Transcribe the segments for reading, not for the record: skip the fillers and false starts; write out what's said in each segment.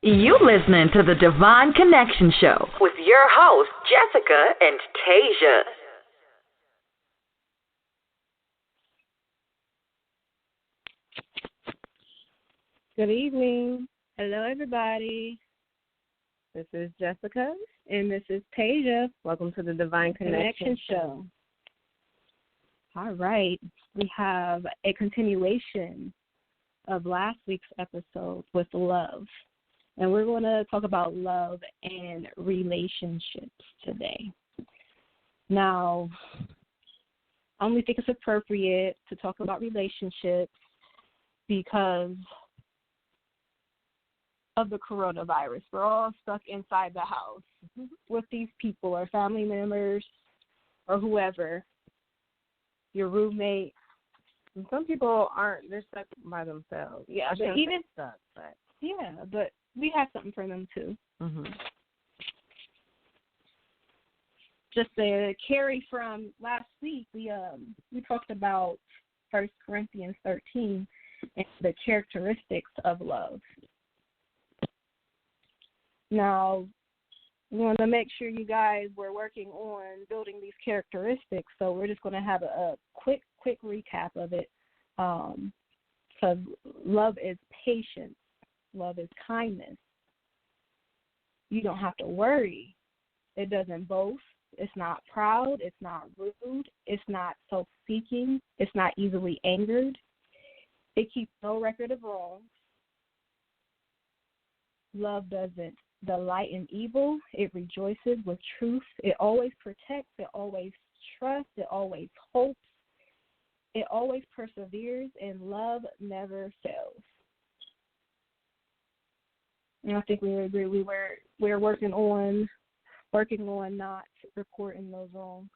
You listening to the Divine Connection Show with your hosts, Jessica and Tasia. Good evening. Hello, everybody. This is Jessica, and this is Tasia. Welcome to the Divine Connection Show. All right. We have a continuation of last week's episode with love. And we're going to talk about love and relationships today. Now, I only think it's appropriate to talk about relationships because of the coronavirus. We're all stuck inside the house with these people, our family members, or whoever, your roommate. And some people aren't, they're stuck by themselves. Yeah, but even stuck, but we have something for them too. Mm-hmm. Just to carry from last week, we talked about 1 Corinthians 13 and the characteristics of love. Now, we want to make sure you guys were working on building these characteristics, so we're just going to have a quick recap of it. Because love is patience. Love is kindness. You don't have to worry. It doesn't boast. It's not proud. It's not rude. It's not self-seeking. It's not easily angered. It keeps no record of wrongs. Love doesn't delight in evil. It rejoices with truth. It always protects. It always trusts. It always hopes. It always perseveres, and love never fails. And I think we would agree we're working on not reporting those wrongs.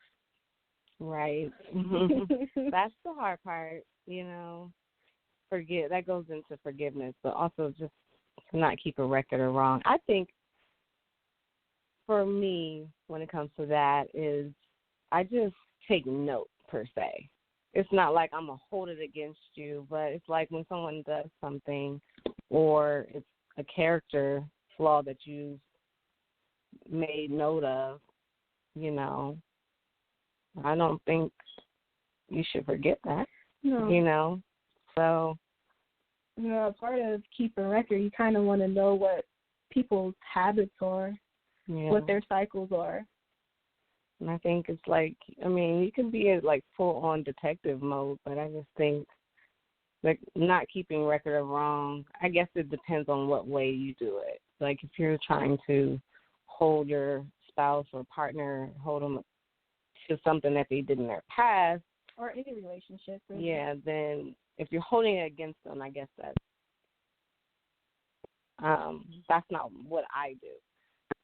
Right. That's the hard part, That goes into forgiveness, but also just to not keep a record of wrong. I think for me, when it comes to that, is I just take note per se. It's not like I'm going to hold it against you, but it's like when someone does something or it's a character flaw that you made note of, I don't think you should forget that, No. So. Part of keeping record, you kind of want to know what people's habits are, what their cycles are. And I think it's like, you can be in like full-on detective mode, but I just think like not keeping record of wrong, I guess it depends on what way you do it. Like if you're trying to hold your spouse or partner, hold them to something that they did in their past. Or any relationship. Really. Yeah, then if you're holding it against them, I guess that's not what I do.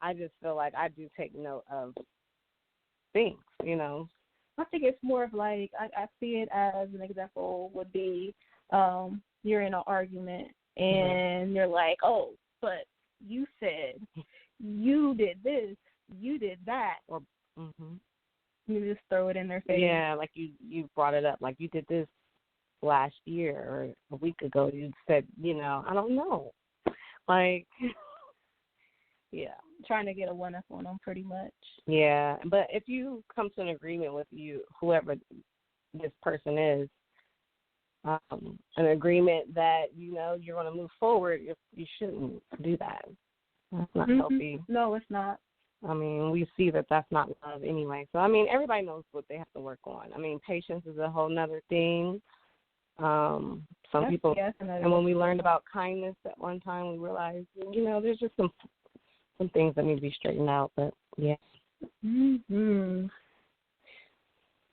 I just feel like I do take note of things, I think it's more of like, I see it as an example would be you're in an argument and you're like, oh, but you said you did this, you did that. Or you just throw it in their face. Yeah, like you brought it up, like you did this last year or a week ago. You said, I don't know. Like, yeah. Trying to get a one-up on them pretty much. Yeah, but if you come to an agreement with whoever this person is, an agreement that, you're going to move forward, you shouldn't do that. That's not healthy. No, it's not. We see that that's not love anyway. So, everybody knows what they have to work on. Patience is a whole nother thing. Some people, and when we learned about kindness at one time, we realized, there's just some things that need to be straightened out, but yeah. Mm-hmm.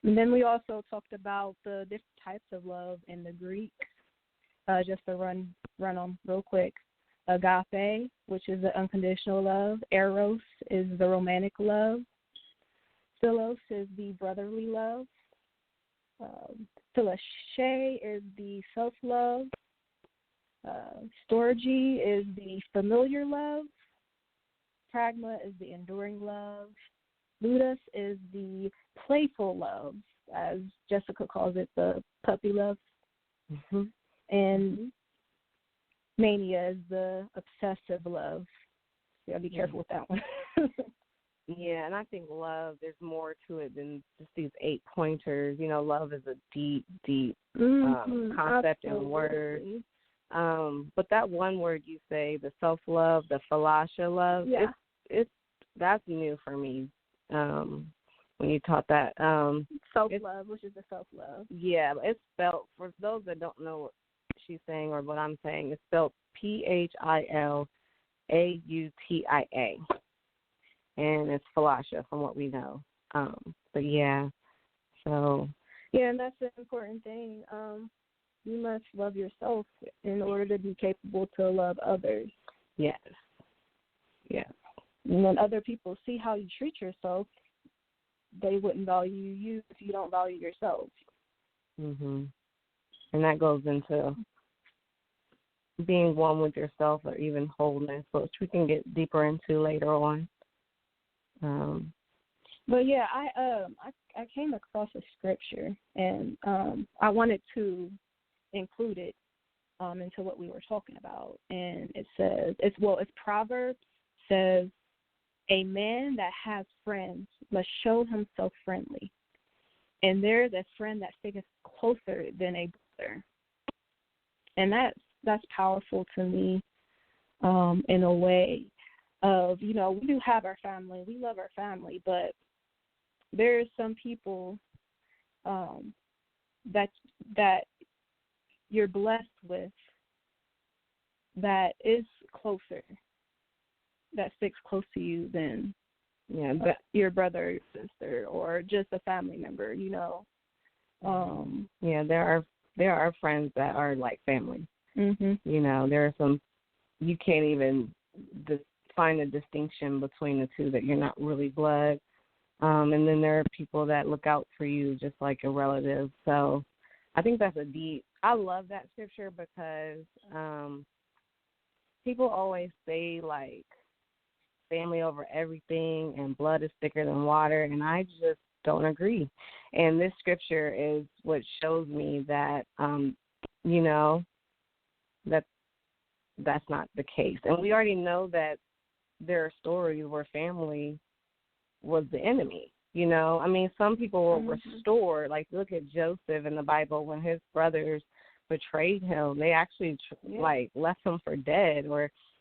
And then we also talked about the different types of love in the Greek. Just to run them real quick. Agape, which is the unconditional love. Eros is the romantic love. Philos is the brotherly love. Philache is the self-love. Storge is the familiar love. Pragma is the enduring love. Ludus is the playful love, as Jessica calls it, the puppy love. And mania is the obsessive love. You gotta be careful with that one. Yeah, and I think love, there's more to it than just these 8 pointers. You know, love is a deep, deep concept and word. But that one word you say, the self-love, the Phalasha love, that's new for me when you taught that. Self-love, which is the self-love. Yeah, it's spelled, for those that don't know what she's saying or what I'm saying, it's spelled Philautia. And it's Phalasha from what we know. But yeah, so. Yeah, and that's the important thing. You must love yourself in order to be capable to love others. Yes. Yes. And when other people see how you treat yourself, they wouldn't value you if you don't value yourself. Mhm. And that goes into being one with yourself or even wholeness, which we can get deeper into later on. But yeah, I came across a scripture, and I wanted to include it into what we were talking about. And it says, it's Proverbs says, a man that has friends must show himself friendly, and there is a friend that sticketh closer than a brother. And that's powerful to me, in a way of, you know, we do have our family, we love our family, but there are some people that you're blessed with that is closer, that sticks close to you than your brother or your sister or just a family member, you know. Yeah, there are friends that are like family. Mm-hmm. You know, there are some you can't even find a distinction between the two, that you're not really blood. And then there are people that look out for you just like a relative. So I think that's I love that scripture because people always say like family over everything and blood is thicker than water, and I just don't agree. And this scripture is what shows me that, you know, that's not the case. And we already know that there are stories where family was the enemy. You know, I mean, some people were restored. Like, look at Joseph in the Bible when his brothers betrayed him. They actually, left him for dead,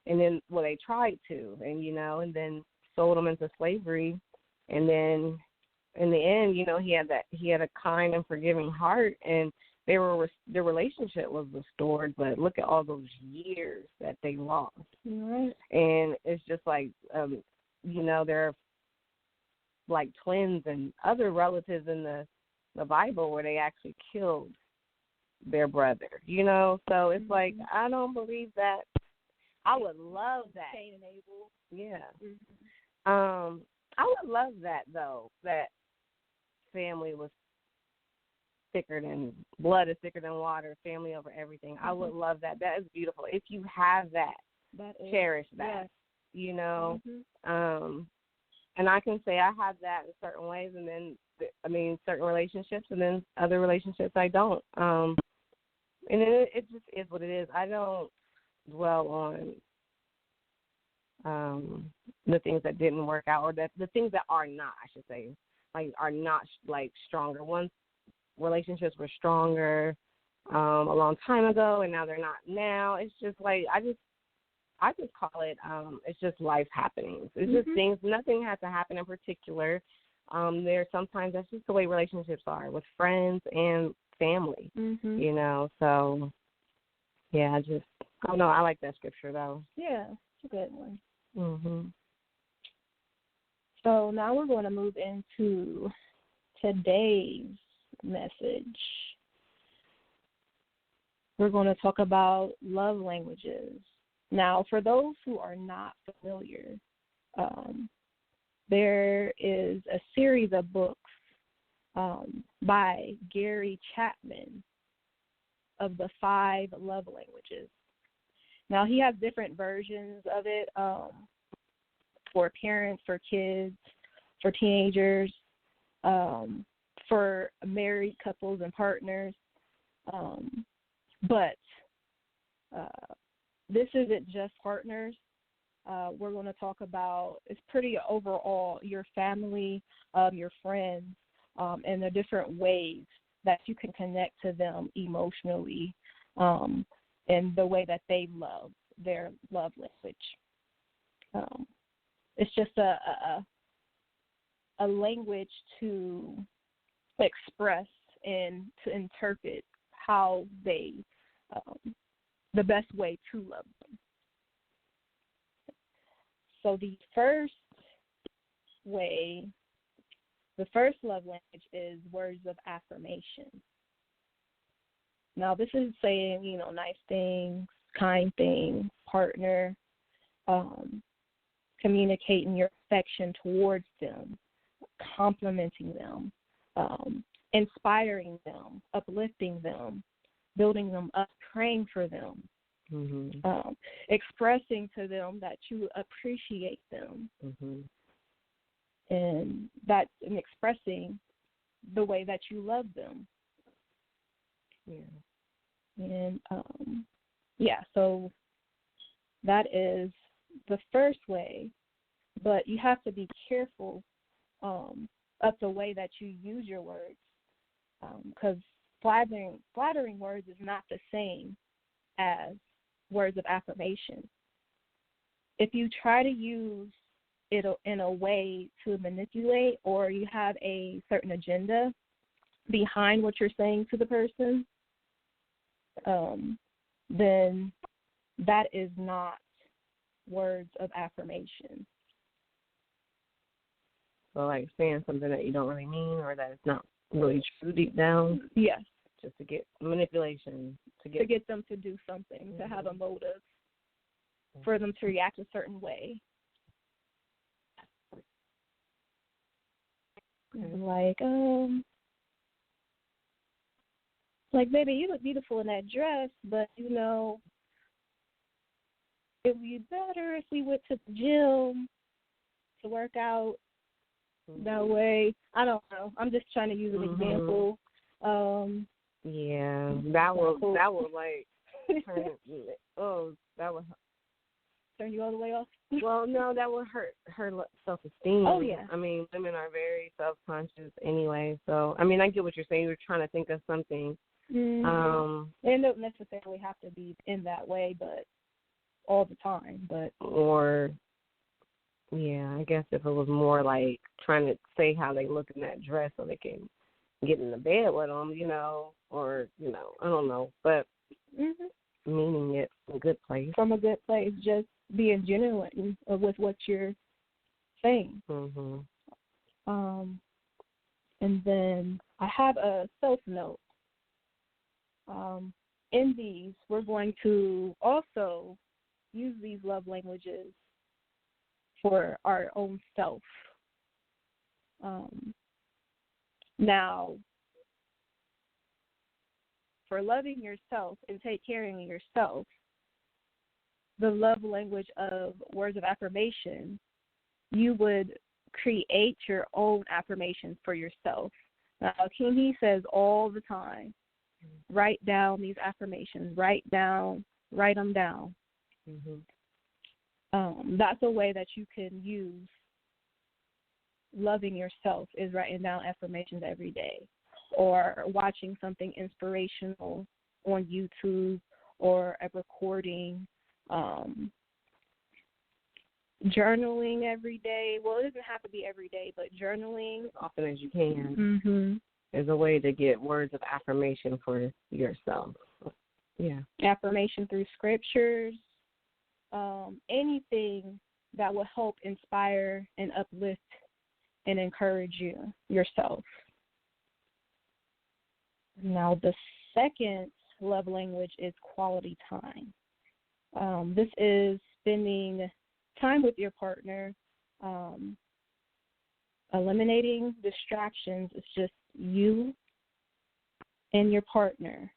they tried to, and, you know, and then sold him into slavery. And then in the end, you know, he had a kind and forgiving heart, and their relationship was restored. But look at all those years that they lost. Right. And it's just like, you know, there are like twins and other relatives in the Bible where they actually killed their brother, you know. So it's like, I don't believe that. I would love that. Cain and Abel. Yeah. Mm-hmm. I would love that though, that family was blood is thicker than water, family over everything. I would love that. That is beautiful. If you have that cherish that. Yes. You know. And I can say I have that in certain ways, and then, certain relationships, and then other relationships I don't. And it just is what it is. I don't dwell on the things that didn't work out, or the things that are not, I should say, are not, stronger. Once relationships were stronger a long time ago, and now they're not now. It's just I just call it, it's just life happenings. It's just things, nothing has to happen in particular. There's sometimes that's just the way relationships are with friends and family, you know. So, yeah, I don't know. I like that scripture, though. Yeah, it's a good one. Mm-hmm. So now we're going to move into today's message. We're going to talk about love languages. Now, for those who are not familiar, there is a series of books by Gary Chapman of the 5 love languages. Now, he has different versions of it for parents, for kids, for teenagers, for married couples and partners. But this isn't just partners. We're going to talk about, it's pretty overall, your family, your friends, and the different ways that you can connect to them emotionally, and the way that they love, their love language. It's just a language to express and to interpret how they, the best way to love them. So the first love language is words of affirmation. Now, this is saying, nice things, kind things, partner, communicating your affection towards them, complimenting them, inspiring them, uplifting them, building them up, praying for them, expressing to them that you appreciate them, and that's in expressing the way that you love them. And so that is the first way, but you have to be careful of the way that you use your words, because flattering words is not the same as words of affirmation. If you try to use it in a way to manipulate, or you have a certain agenda behind what you're saying to the person, then that is not words of affirmation. So, like saying something that you don't really mean, or that it's not really true deep down? Yes. Just to get manipulation. To get them to do something, to have a motive, for them to react a certain way. Like, baby, you look beautiful in that dress, but, it would be better if we went to the gym to work out that way. I don't know. I'm just trying to use an example. Yeah, that will like turn. That would turn you all the way off. Well, no, that would hurt her self-esteem. Oh yeah. I mean, women are very self-conscious anyway. So, I mean, I get what you're saying. You're trying to think of something. It don't necessarily have to be in that way, but all the time. I guess if it was more like trying to say how they look in that dress so they can get in the bed with them, or, I don't know, but meaning it from a good place. From a good place, just being genuine with what you're saying. And then I have a self-note. In these, we're going to also use these love languages for our own self. Now, for loving yourself and take care of yourself, the love language of words of affirmation, you would create your own affirmations for yourself. Now, he says all the time, write down these affirmations, write them down. That's a way that you can use loving yourself, is writing down affirmations every day, or watching something inspirational on YouTube, or a recording, journaling every day. Well, it doesn't have to be every day, but journaling as often as you can is a way to get words of affirmation for yourself. Yeah, affirmation through scriptures, anything that will help inspire and uplift and encourage yourself. Now, the second love language is quality time. This is spending time with your partner, eliminating distractions. It's just you and your partner.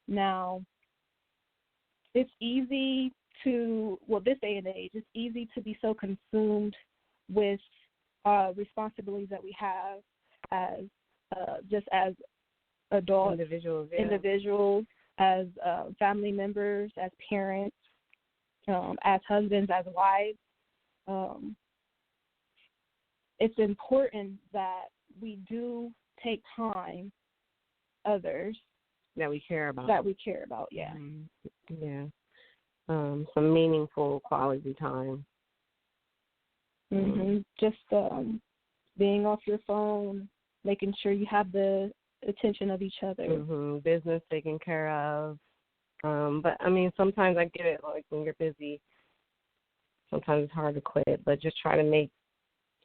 Now, it's easy to, this day and age, it's easy to be so consumed with responsibilities that we have as just as adult individuals, as family members, as parents, as husbands, as wives. It's important that we do take time, others that we care about. Yeah. Mm-hmm. Yeah. Some meaningful quality time. Mm-hmm. Just being off your phone, making sure you have the attention of each other. Mm-hmm. Business taken care of. But I mean, sometimes I get it. Like when you're busy, sometimes it's hard to quit. But just try to make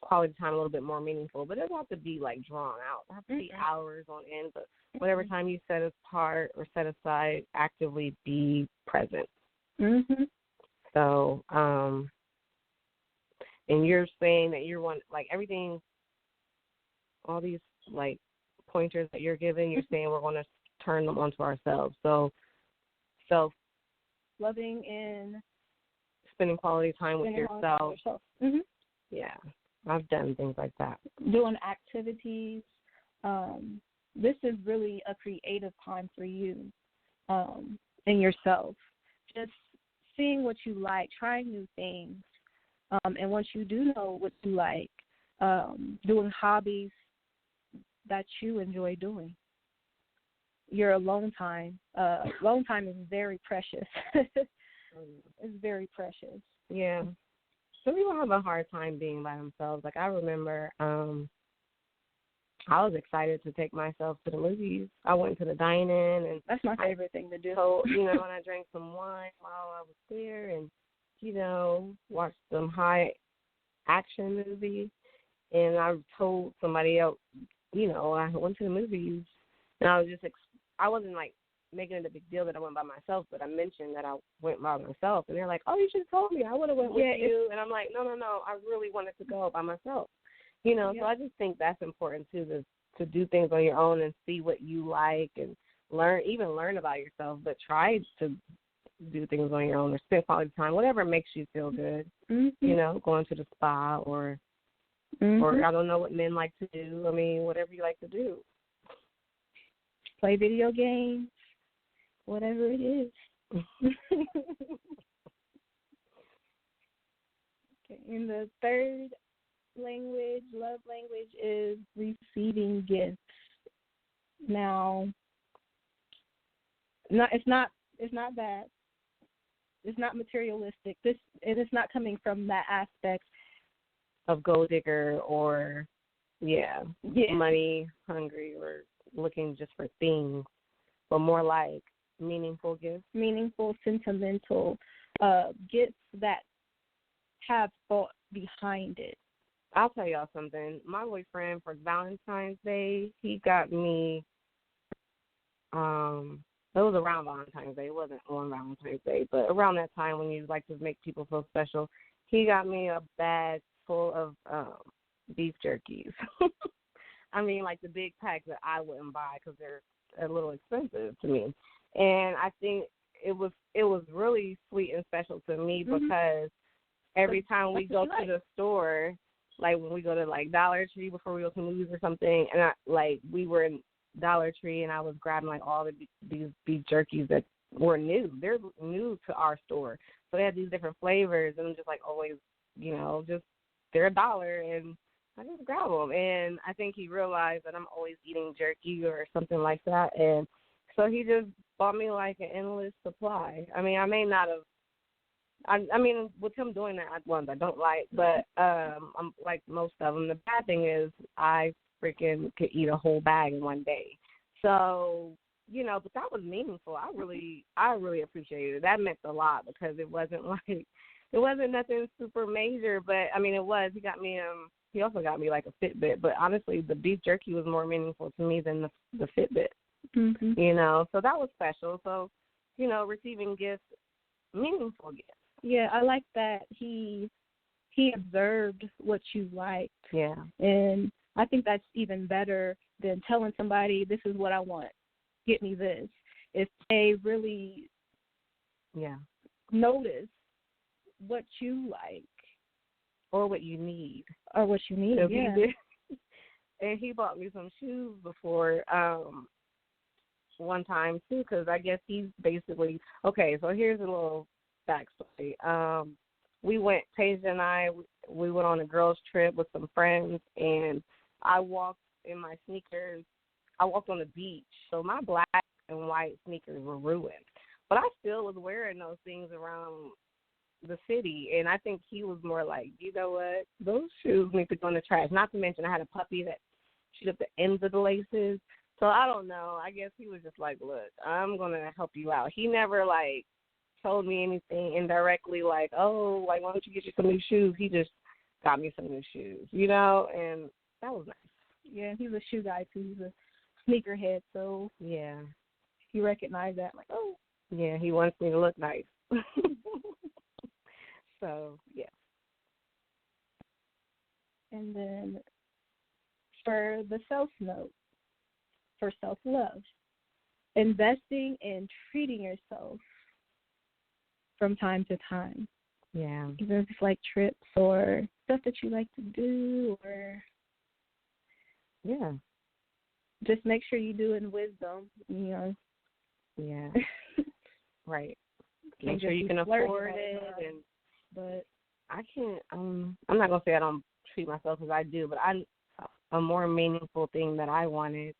quality time a little bit more meaningful. But it doesn't have to be like drawn out. It has to be hours on end. But whatever time you set apart or set aside, actively be present. Mm-hmm. So, and you're saying that you want like everything, all these like pointers that you're giving. You're saying we're going to turn them onto ourselves. So, loving and spending quality time with yourself. Mm-hmm. Yeah, I've done things like that. Doing activities. This is really a creative time for you and yourself. Just seeing what you like, trying new things. And once you do know what you like, doing hobbies that you enjoy doing. Your alone time. Alone time is very precious. It's very precious. Yeah. Some people have a hard time being by themselves. Like I remember I was excited to take myself to the movies. I went to the dine-in, and that's my favorite thing to do. So, and I drank some wine while I was there, and watched some high action movies. And I told somebody else, I went to the movies, and I was I wasn't like making it a big deal that I went by myself, but I mentioned that I went by myself, and they're like, "Oh, you should have told me. I would have went with you." And I'm like, "No, I really wanted to go by myself." So I just think that's important too, to do things on your own and see what you like and learn about yourself, but try to do things on your own or spend quality time, whatever makes you feel good. Mm-hmm. Going to the spa or I don't know what men like to do. I mean, whatever you like to do. Play video games, whatever it is. Okay. And the third love language is receiving gifts. Now, it's not bad. It's not materialistic. It is not coming from that aspect of gold digger or money hungry or looking just for things, but more like meaningful gifts. Meaningful, sentimental gifts that have thought behind it. I'll tell y'all something. My boyfriend, for Valentine's Day, he got me, it was around Valentine's Day. It wasn't on Valentine's Day, but around that time when you like to make people feel special, he got me a bag full of beef jerkies. I mean, like the big packs that I wouldn't buy because they're a little expensive to me. And I think it was really sweet and special to me because every time we go to the store, like when we go to like Dollar Tree before we go to movies or something, and we were in Dollar Tree and I was grabbing like all these beef jerkies that were new. They're new to our store, so they had these different flavors, and I'm just like always, just they're $1, and I just grab them. And I think he realized that I'm always eating jerky or something like that, and so he just bought me like an endless supply. I mean, I may not have. I mean, with him doing that, ones I don't like, but I'm like most of them. The bad thing is I freaking could eat a whole bag in one day. So, but that was meaningful. I really appreciated it. That meant a lot because it wasn't nothing super major, but I mean, it was. He also got me like a Fitbit, but honestly, the beef jerky was more meaningful to me than the Fitbit. Mm-hmm. So that was special. So, receiving gifts, meaningful gifts. Yeah, I like that he observed what you liked. Yeah. And I think that's even better than telling somebody, this is what I want, get me this. If they really notice what you like. Or what you need. Yeah. And he bought me some shoes before one time too, because I guess he's basically okay. So here's a little backstory. Paige and I, we went on a girls' trip with some friends, and I walked in my sneakers. I walked on the beach, so my black and white sneakers were ruined. But I still was wearing those things around the city, and I think he was more like, you know what, those shoes need to go in the trash. Not to mention I had a puppy that chewed up the ends of the laces. So I don't know. I guess he was just like, look, I'm going to help you out. He never, like, told me anything indirectly like, oh, like, why don't you get you some new shoes? He just got me some new shoes, you know, and that was nice. Yeah, he's a shoe guy, too. He's a sneakerhead, so yeah, he recognized that, like, oh. Yeah, he wants me to look nice. So, yeah. And then for the self-note, for self-love, investing in treating yourself from time to time. Yeah. Even if it's like trips or stuff that you like to do, or just make sure you do it in wisdom, you know. Yeah. Right. Make sure you can afford it. But I can't. I'm not gonna say I don't treat myself, because I do, but a more meaningful thing that I wanted.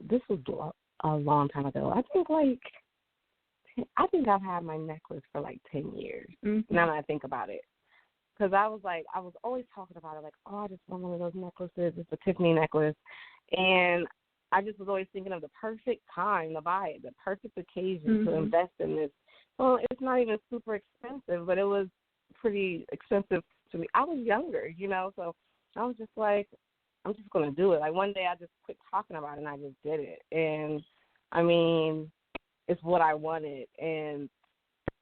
This was a long time ago. I think I've had my necklace for like 10 years. Mm-hmm. Now that I think about it, because I was always talking about it, like, oh, I just want one of those necklaces. It's a Tiffany necklace, and I just was always thinking of the perfect time to buy it, the perfect occasion to invest in this. Well, it's not even super expensive, but it was pretty expensive to me. I was younger, you know, so I was just like, I'm just going to do it. Like, one day I just quit talking about it, and I just did it. And, I mean, it's what I wanted, and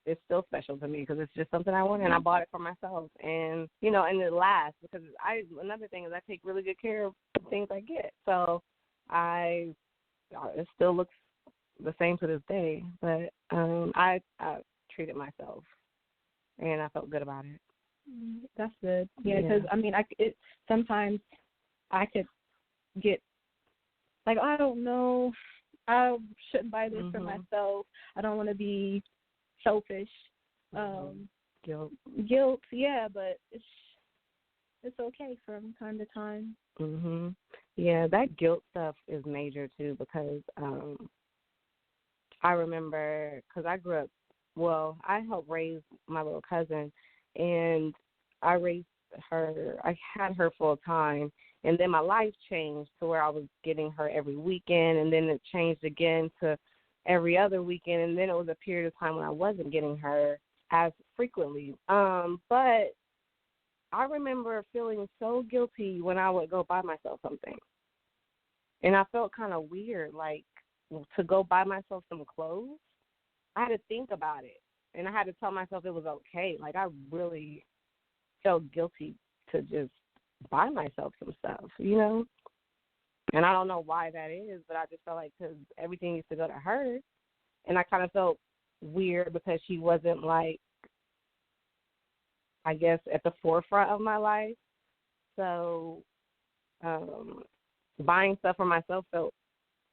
it's still special to me because it's just something I wanted, and I bought it for myself. And, you know, and it lasts, because another thing is I take really good care of the things I get. So it still looks the same to this day, but I treated myself, and I felt good about it. That's good. Yeah, because I mean, sometimes I could get like, I don't know, I shouldn't buy this for myself. I don't want to be selfish. Guilt. Yeah, but it's okay from time to time. Yeah, that guilt stuff is major too, because I remember, because I grew up, well, I helped raise my little cousin, and I raised her, I had her full time, and then my life changed to where I was getting her every weekend, and then it changed again to every other weekend, and then it was a period of time when I wasn't getting her as frequently. But I remember feeling so guilty when I would go buy myself something, and I felt kind of weird, like, to go buy myself some clothes. I had to think about it, and I had to tell myself it was okay. Like, I really felt guilty to just buy myself some stuff, you know? And I don't know why that is, but I just felt like, because everything used to go to her, and I kind of felt weird because she wasn't, like, I guess, at the forefront of my life. So buying stuff for myself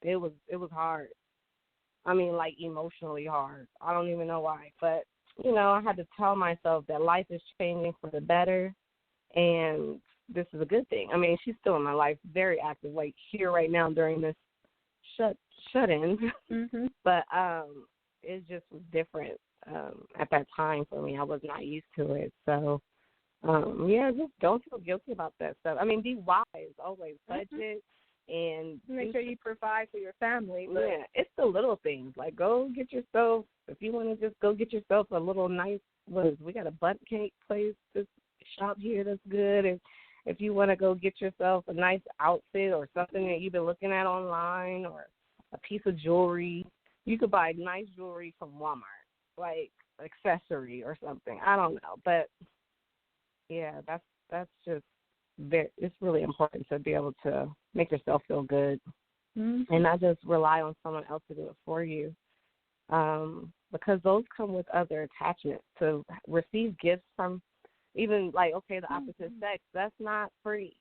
it was hard. I mean, like, emotionally hard. I don't even know why. But, you know, I had to tell myself that life is changing for the better, and this is a good thing. I mean, she's still in my life, very active, like here right now during this shut-in. But it just was different at that time for me. I was not used to it. So, just don't feel guilty about that stuff. I mean, be wise, always budget. And make sure you provide for your family. But yeah, it's the little things. Like, go get yourself, if you want to just go get yourself a little nice, we got a bundt cake place, this shop here that's good. And if you want to go get yourself a nice outfit or something that you've been looking at online, or a piece of jewelry, you could buy nice jewelry from Walmart, like accessory or something. I don't know. But, yeah, that's just it's really important to be able to make yourself feel good and not just rely on someone else to do it for you, because those come with other attachments. To receive gifts from even, like, okay, the opposite sex, that's not free.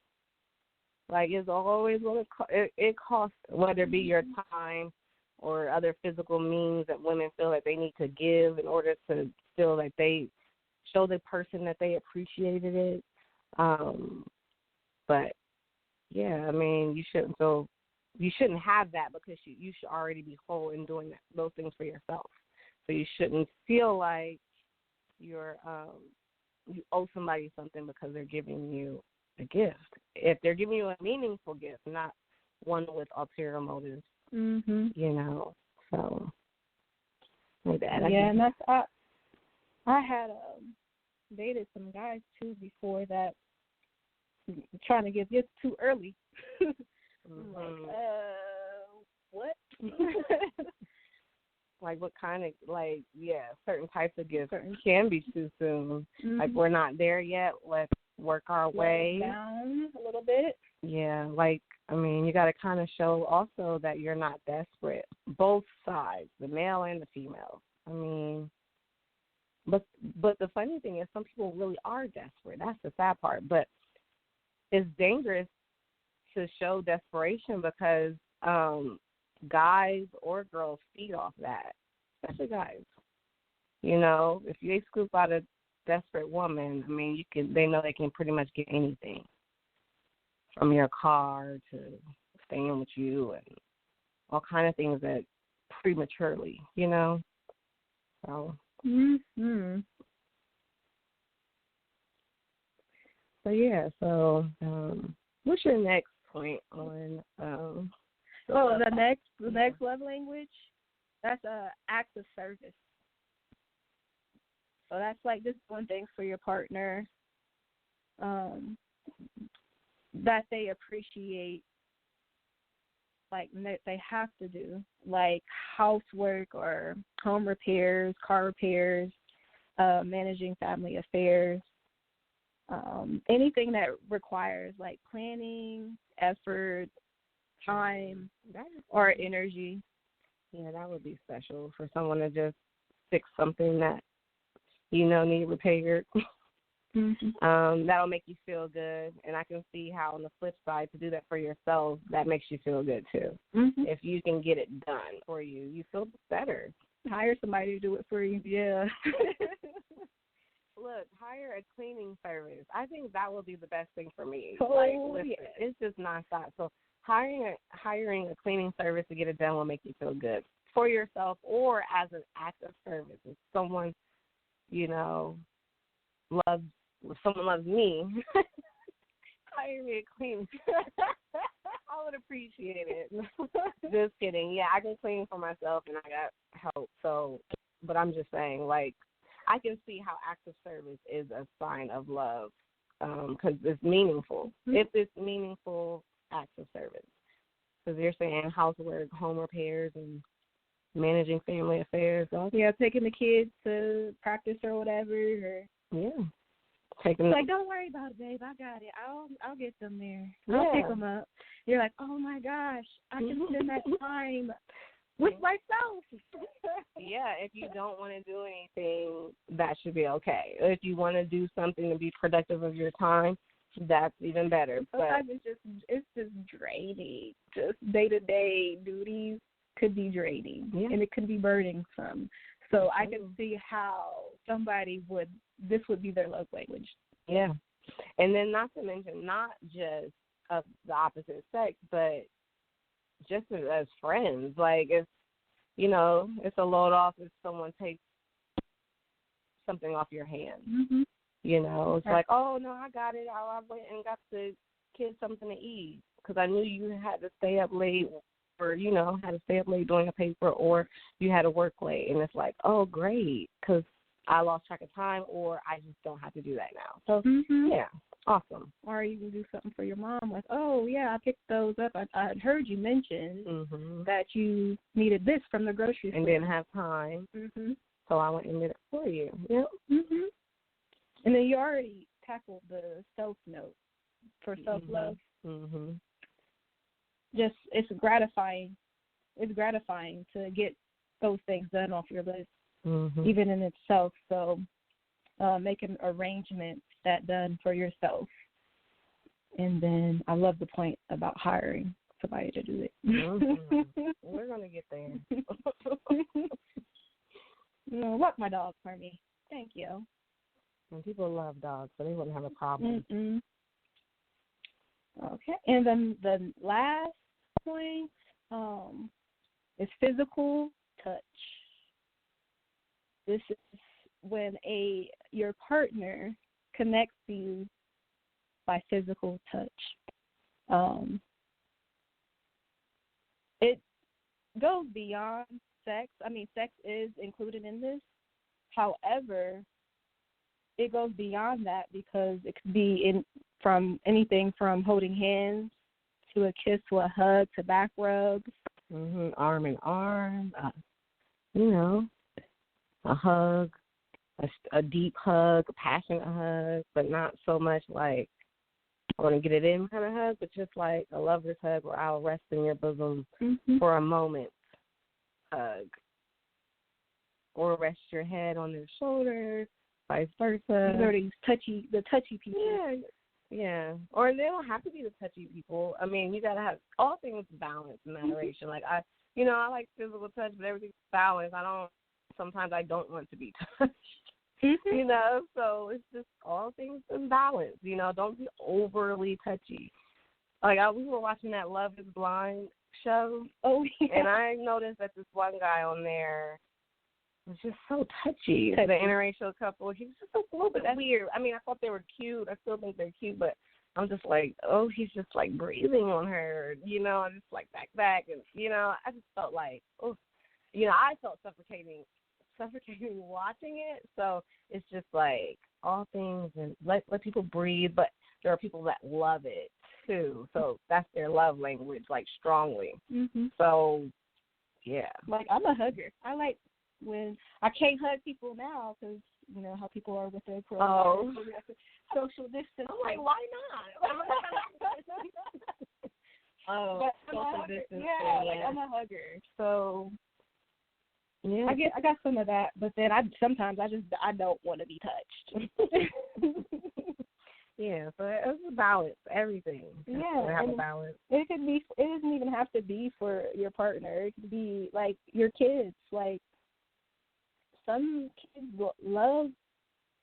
Like, it's always what it costs, whether it be your time or other physical means that women feel that they need to give in order to feel like they show the person that they appreciated it. But yeah, I mean, you shouldn't have that because you should already be whole in doing those things for yourself. So you shouldn't feel like you owe somebody something because they're giving you a gift. If they're giving you a meaningful gift, not one with ulterior motives, you know. So like that. Yeah, and I had dated some guys too before that, trying to give gifts too early. Like, what? Like what kind of, like, yeah, certain types of gifts can be too soon. Like, we're not there yet. Let's work our way down a little bit. Yeah, like, I mean, you got to kind of show also that you're not desperate. Both sides, the male and the female. I mean, but the funny thing is some people really are desperate. That's the sad part. But it's dangerous to show desperation because guys or girls feed off that, especially guys. You know, if you scoop out a desperate woman, I mean, they know they can pretty much get anything, from your car to staying with you and all kind of things that prematurely, you know. So. So yeah. So what's your next point on? The next love language, that's acts of service. So that's like just one thing for your partner that they appreciate, like that they have to do, like housework or home repairs, car repairs, managing family affairs, anything that requires like planning, effort, time, or energy. Yeah, that would be special for someone to just fix something that need repaired. That'll make you feel good, and I can see how on the flip side to do that for yourself, that makes you feel good too. If you can get it done for you, you feel better. Hire somebody to do it for you. Yeah. Look, hire a cleaning service. I think that will be the best thing for me. Listen, it's just nonstop. So hiring a cleaning service to get it done will make you feel good for yourself or as an act of service. If someone, someone loves me, hire me a cleaning. I would appreciate it. Just kidding. Yeah, I can clean for myself and I got help. So, but I'm just saying, like, I can see how acts of service is a sign of love because it's meaningful. If it's meaningful acts of service. Because you're saying housework, home repairs, and managing family affairs. So, yeah, taking the kids to practice or whatever. Yeah. Like, don't worry about it, babe. I got it. I'll get them there. I'll pick them up. You're like, oh, my gosh, I can spend that time with myself. Yeah, if you don't want to do anything, that should be okay. If you want to do something to be productive of your time, that's even better. Sometimes it's just draining. Just day-to-day duties could be draining, and it could be burdensome. So I can see how this would be their love language. Yeah. And then not to mention, not just of the opposite sex, but just as friends. Like, it's a load off if someone takes something off your hands. It's like, oh, no, I got it. I went and got the kids something to eat because I knew you had to stay up late or, had to stay up late doing a paper or you had to work late. And it's like, oh, great, because I lost track of time or I just don't have to do that now. So, yeah, awesome. Or you can do something for your mom, like, oh, yeah, I picked those up. I heard you mention that you needed this from the grocery store. And didn't have time. So I went and did it for you. Yep. And then you already tackled the self-note for self-love. Just, it's gratifying. It's gratifying to get those things done off your list, even in itself. So make an arrangement that done for yourself And then I love the point about hiring somebody to do it. We're going to get there. Walk my dog for me. Thank you. And people love dogs, so they wouldn't have a problem. Okay. And then the last point is physical touch. This is when your partner connects you by physical touch. It goes beyond sex. I mean, sex is included in this. However, it goes beyond that because it could be from anything from holding hands to a kiss to a hug to back rubs. Arm in arm, a hug, a deep hug, a passionate hug, but not so much like I want to get it in kind of hug, but just like a lover's hug where I'll rest in your bosom for a moment hug. Or rest your head on their shoulder, vice versa. The touchy people. Yeah. Or they don't have to be the touchy people. I mean, you gotta have all things balanced in moderation. Like I like physical touch, but everything's balanced. Sometimes I don't want to be touched. So it's just all things in balance. Don't be overly touchy. Like we were watching that Love Is Blind show. Oh yeah. And I noticed that this one guy on there was just so touchy. The interracial couple, he was just a little bit weird. I mean, I thought they were cute. I still think they're cute, but I'm just like, oh, he's just like breathing on her, and just like back, and I just felt like, oh, I felt suffocating watching it. So it's just like all things and let people breathe, but there are people that love it too. So that's their love language, like strongly. So yeah, like I'm a hugger. I like when I can't hug people now because how people are with their coronavirus. So we have to social distance. I'm like, why not? But social distance. Yeah, like I'm a hugger. So yeah, I got some of that, but then I don't want to be touched. Yeah, so it's a balance. Everything. Yeah, have a balance. It could be. It doesn't even have to be for your partner. It could be like your kids. Like some kids love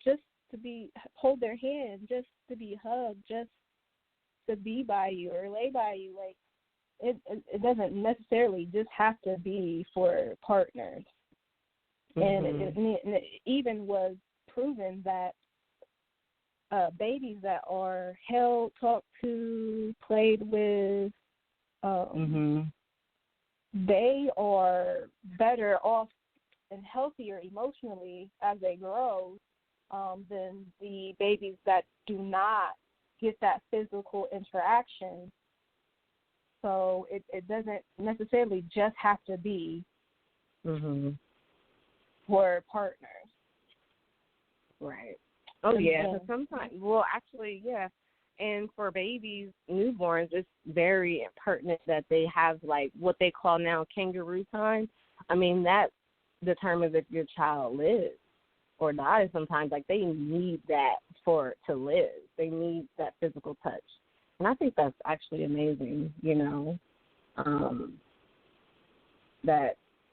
just to hold their hand, just to be hugged, just to be by you or lay by you. Like it doesn't necessarily just have to be for partners. And it even was proven that babies that are held, talked to, played with, they are better off and healthier emotionally as they grow than the babies that do not get that physical interaction. So it doesn't necessarily just have to be for partners. Right. Oh, yeah. So sometimes, actually, yeah. And for babies, newborns, it's very pertinent that they have, like, what they call now kangaroo time. I mean, that determines if your child lives or dies sometimes. Like, they need that to live. They need that physical touch. And I think that's actually amazing,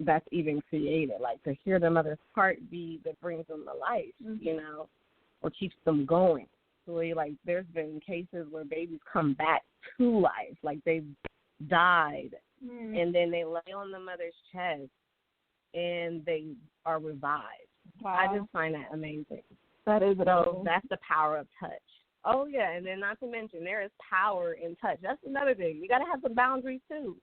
that's even created. Like, to hear the mother's heartbeat that brings them to life, or keeps them going. So, like, there's been cases where babies come back to life, like they've died, and then they lay on the mother's chest, and they are revived. Wow. I just find that amazing. That is so. That's the power of touch. Oh, yeah, and then not to mention, there is power in touch. That's another thing. You got to have some boundaries, too.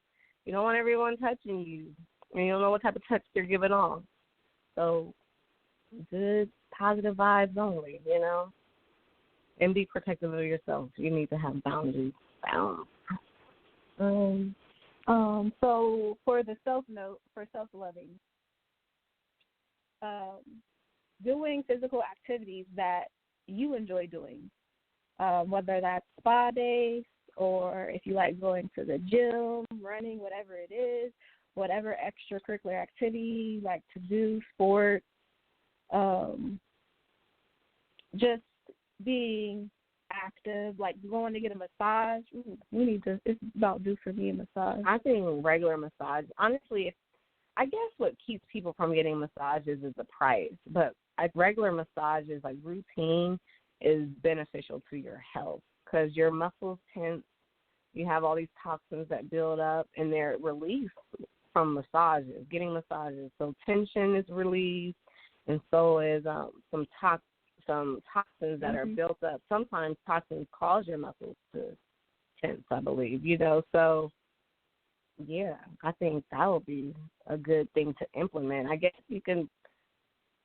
You don't want everyone touching you, and you don't know what type of touch they're giving off. So good, positive vibes only, and be protective of yourself. You need to have boundaries. So for the self-loving, doing physical activities that you enjoy doing, whether that's spa days or if you like going to the gym, running, whatever it is, whatever extracurricular activity you like to do, sport, just being active, like going to get a massage. We need to. It's about due for me a massage. I think regular massage. Honestly, I guess what keeps people from getting massages is the price, but like regular massages, like routine, is beneficial to your health because your muscles tense. You have all these toxins that build up, and they're released from massages, getting massages. So tension is released, and so is some toxins that are built up. Sometimes toxins cause your muscles to tense, I believe, So, yeah, I think that would be a good thing to implement. I guess you can,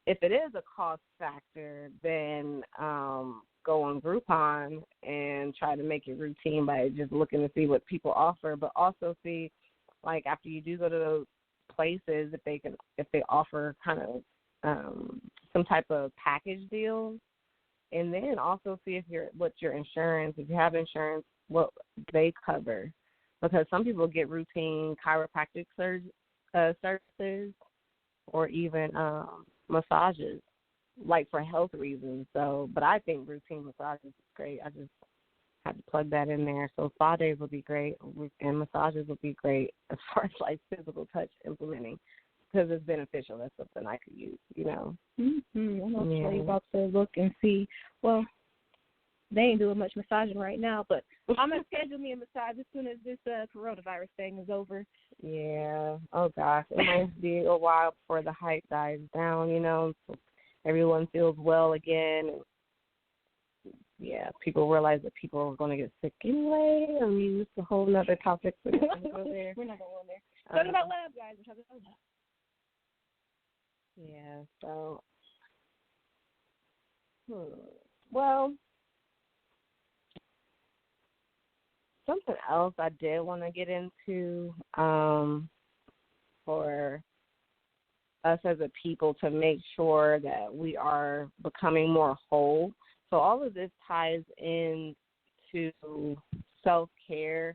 if it is a cost factor, then go on Groupon and try to make it routine by just looking to see what people offer, but also see, like, after you do go to those places, if they offer kind of some type of package deal, and then also see what's your insurance. If you have insurance, what they cover, because some people get routine chiropractic services or even massages, like for health reasons. So, but I think routine massages is great. I just had to plug that in there. So spa days would be great, and massages would be great as far as like physical touch implementing, because it's beneficial. That's something I could use, I'm actually about to look and see. Well, they ain't doing much massaging right now, but I'm going to schedule me a massage as soon as this coronavirus thing is over. Yeah. Oh, gosh. It might be a while before the hype dies down, so everyone feels well again. And, yeah, people realize that people are going to get sick anyway. I mean, it's a whole other topic. We're not going to go there. Talking about love, guys. We're talking about love. Yeah, so, well, something else I did want to get into for us as a people to make sure that we are becoming more whole. So all of this ties into self-care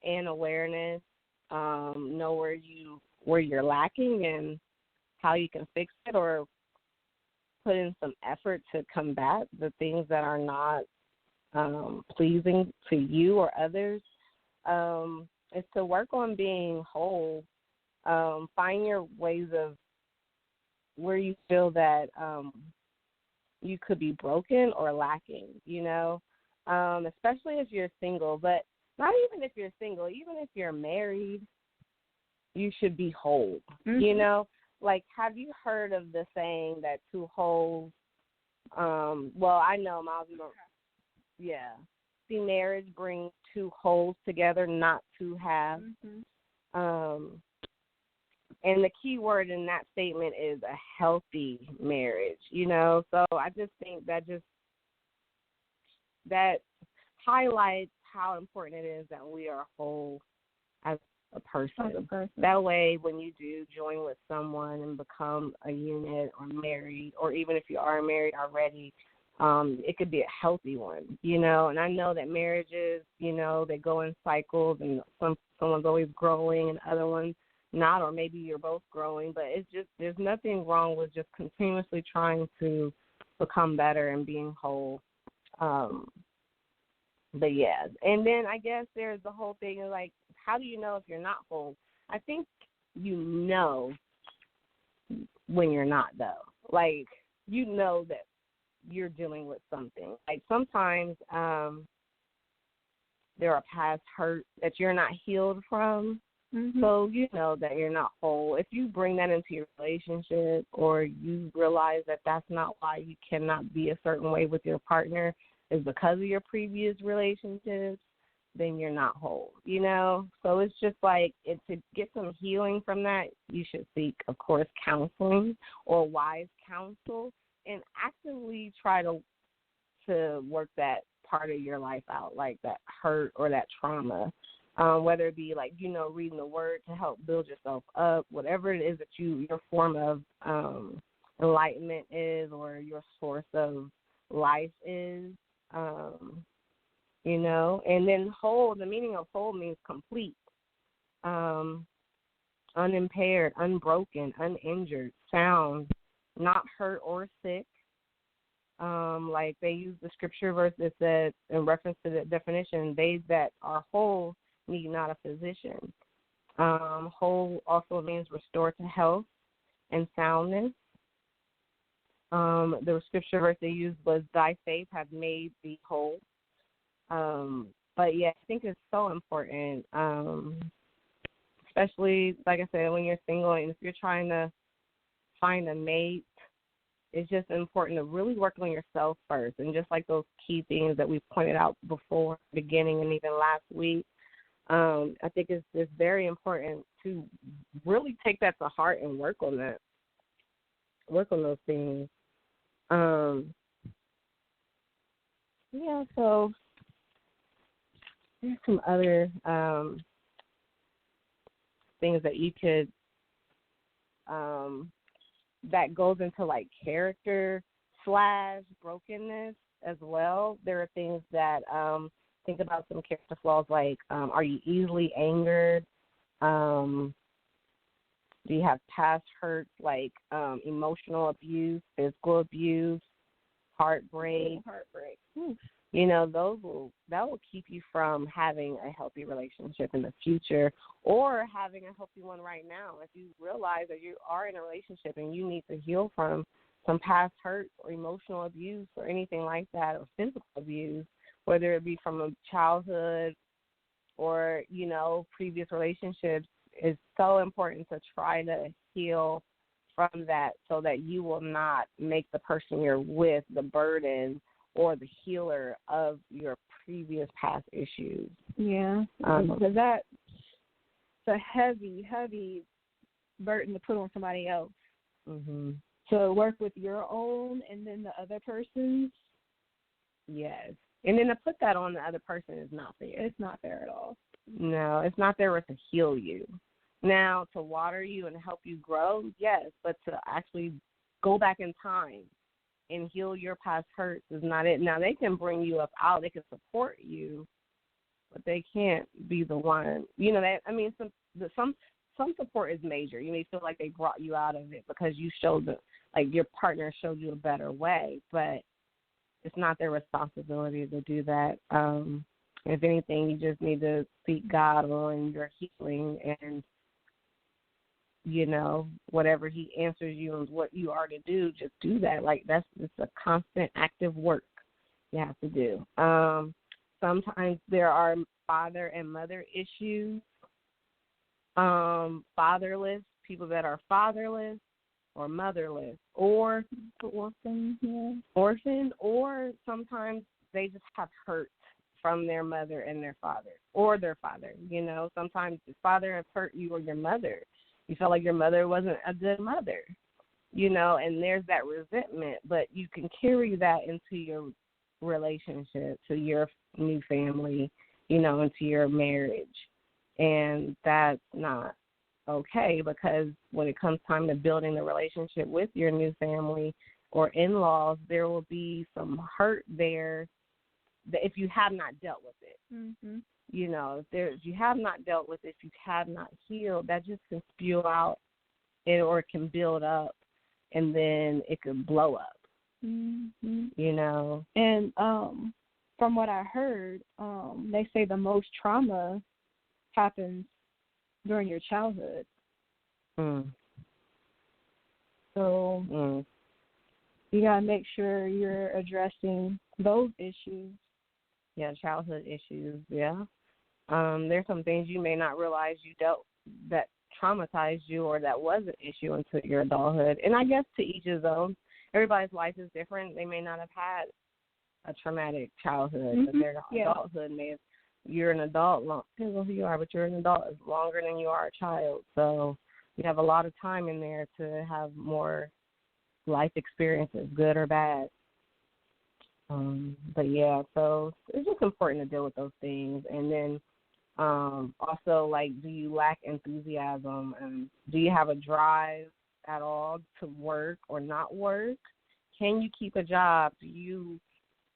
and awareness, know where you're lacking and how you can fix it, or put in some effort to combat the things that are not pleasing to you or others, is to work on being whole. Find your ways of where you feel that you could be broken or lacking, especially if you're single. But not even if you're single, even if you're married, you should be whole, Like, have you heard of the saying that two wholes, well, I know Miles, yeah. See, marriage brings two wholes together, not two halves. And the key word in that statement is a healthy marriage, So I just think that highlights how important it is that we are whole as a person. That way, when you do join with someone and become a unit or married, or even if you are married already, it could be a healthy one, And I know that marriages, they go in cycles, and someone's always growing and other ones not, or maybe you're both growing. But it's just, there's nothing wrong with just continuously trying to become better and being whole. But yeah, and then I guess there's the whole thing of like, how do you know if you're not whole? I think you know when you're not, though. Like, that you're dealing with something. Like, sometimes there are past hurt that you're not healed from, so you know that you're not whole. If you bring that into your relationship, or you realize that that's not why you cannot be a certain way with your partner, is because of your previous relationships, then you're not whole, So it's just like, to get some healing from that, you should seek, of course, counseling or wise counsel, and actively try to work that part of your life out, like that hurt or that trauma, whether it be like, reading the word to help build yourself up, whatever it is that your form of enlightenment is, or your source of life is, and then whole, the meaning of whole means complete, unimpaired, unbroken, uninjured, sound, not hurt or sick, Like they use the scripture verse that said, in reference to the definition, they that are whole need not a physician. Whole also means restored to health and soundness. The scripture verse they used was, thy faith hath made thee whole. But yeah, I think it's so important, especially, like I said, when you're single and if you're trying to find a mate, it's just important to really work on yourself first. And just like those key things that we pointed out before, beginning and even last week, I think it's very important to really take that to heart and work on that. Work on those things. Yeah, so there's some other things that you could that goes into like character / brokenness as well. There are things that think about some character flaws like are you easily angered? Do you have past hurts like emotional abuse, physical abuse, heartbreak? You know, that will keep you from having a healthy relationship in the future or having a healthy one right now. If you realize that you are in a relationship and you need to heal from some past hurt or emotional abuse or anything like that, or physical abuse, whether it be from a childhood or, you know, previous relationships, it's so important to try to heal from that so that you will not make the person you're with the burden or the healer of your previous past issues. Yeah, because that's a heavy, heavy burden to put on somebody else. Mm-hmm. To work with your own and then the other person's. Yes. And then to put that on the other person is not fair. It's not fair at all. No, it's not there to heal you. Now, to water you and help you grow, yes, but to actually go back in time and heal your past hurts is not it. Now, they can bring you up out. They can support you, but they can't be the one. You know, that. I mean, some support is major. You may feel like they brought you out of it because you showed like your partner showed you a better way, but it's not their responsibility to do that. If anything, you just need to seek God on your healing and, you know, whatever he answers you and what you are to do, just do that. Like it's a constant active work you have to do. Sometimes there are father and mother issues, fatherless, people that are fatherless or motherless or orphan, or sometimes they just have hurt from their mother and their father or their father. You know, sometimes the father has hurt you or your mother. You felt like your mother wasn't a good mother, you know, and there's that resentment, but you can carry that into your relationship, to your new family, you know, into your marriage. And that's not okay, because when it comes time to building the relationship with your new family or in-laws, there will be some hurt there that if you have not dealt with it. Mm-hmm. You know, if you have not dealt with it, if you have not healed, that just can spew out or it can build up, and then it could blow up. Mm-hmm. You know? And from what I heard, they say the most trauma happens during your childhood. So you got to make sure you're addressing those issues. Yeah, childhood issues, yeah. There's some things you may not realize you dealt that traumatized you or that was an issue until your adulthood. And I guess to each his own. Everybody's life is different. They may not have had a traumatic childhood, but their adulthood may have. You're an adult, depends on who you are, but you're an adult is longer than you are a child. So you have a lot of time in there to have more life experiences, good or bad. But yeah, so it's just important to deal with those things. And then also, like, do you lack enthusiasm? Do you have a drive at all to work or not work? Can you keep a job? Do you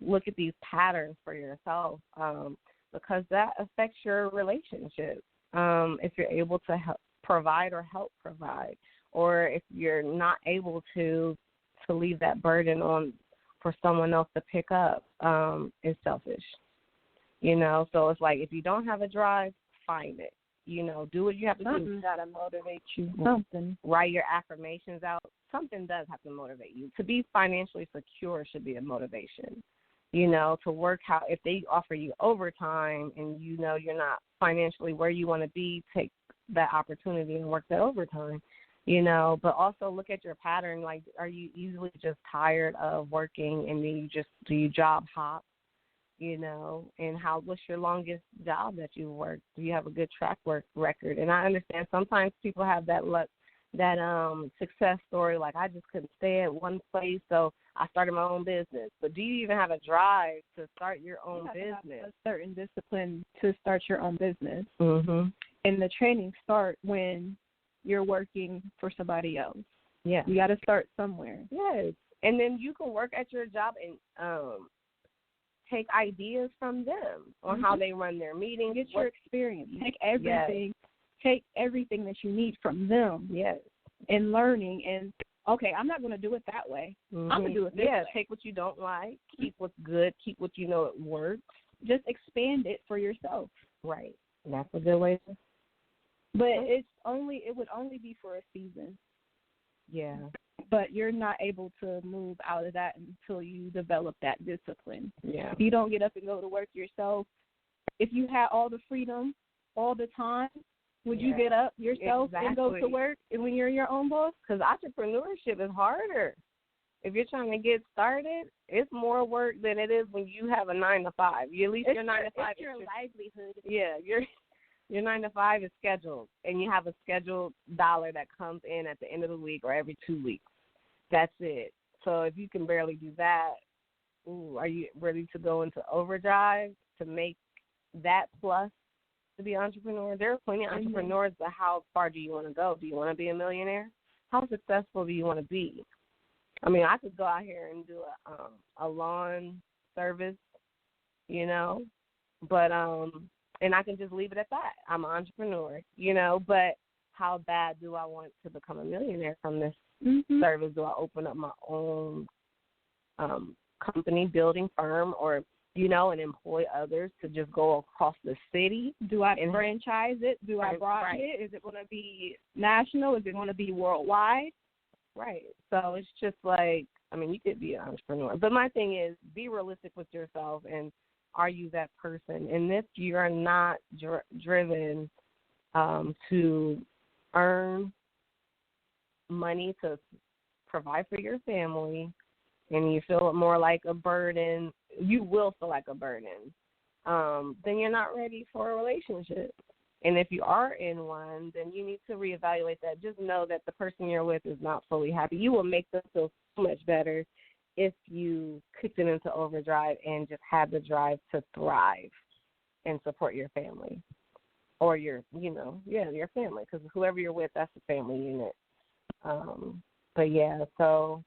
look at these patterns for yourself? Because that affects your relationship. If you're able to help provide or help provide, or if you're not able to leave that burden on for someone else to pick up is selfish. You know, so it's like if you don't have a drive, find it. You know, do what you have to do. Something's got to motivate you. Something. Write your affirmations out. Something does have to motivate you. To be financially secure should be a motivation. You know, to work how if they offer you overtime and you know you're not financially where you want to be, take that opportunity and work that overtime. You know, but also look at your pattern. Like, are you easily just tired of working and then do you job hop? You know, and what's your longest job that you've worked? Do you have a good track record? And I understand sometimes people have that luck, that success story, like I just couldn't stay at one place, so I started my own business. But do you even have a drive to start your own business? You have a certain discipline to start your own business. Mm-hmm. And the training starts when you're working for somebody else. Yeah. You got to start somewhere. Yes. And then you can work at your job and take ideas from them on how they run their meetings. Get your experience. Take everything. Yes. Take everything that you need from them. Yes. And learning. And, okay, I'm not going to do it that way. Mm-hmm. I'm going to do it this way. Take what you don't like. Keep what's good. Keep what you know it works. Just expand it for yourself. Right. That's a good way to. But it would only be for a season. Yeah. But you're not able to move out of that until you develop that discipline. Yeah. If you don't get up and go to work yourself, if you had all the freedom all the time, would you get up yourself and go to work when you're your own boss? Because entrepreneurship is harder. If you're trying to get started, it's more work than it is when you have a 9 to 5. At least your 9 to 5 it's your livelihood. Yeah, your 9 to 5 is scheduled, and you have a scheduled dollar that comes in at the end of the week or every 2 weeks. That's it. So if you can barely do that, are you ready to go into overdrive to make that plus to be an entrepreneur? There are plenty of entrepreneurs, but how far do you want to go? Do you want to be a millionaire? How successful do you want to be? I mean, I could go out here and do a lawn service, you know, but and I can just leave it at that. I'm an entrepreneur, you know, but how bad do I want to become a millionaire from this service? Do I open up my own company, building firm, or, you know, and employ others to just go across the city? Do I franchise it? Do I broaden it? Is it going to be national? Is it going to be worldwide? Right. So it's just like, I mean, you could be an entrepreneur. But my thing is, be realistic with yourself, and are you that person? And if you're not driven to earn money to provide for your family, and you feel more like a burden, you will feel like a burden, then you're not ready for a relationship. And if you are in one, then you need to reevaluate that. Just know that the person you're with is not fully happy. You will make them feel so much better if you kicked it into overdrive and just had the drive to thrive and support your family or your family, because whoever you're with, that's a family unit. But, yeah, so,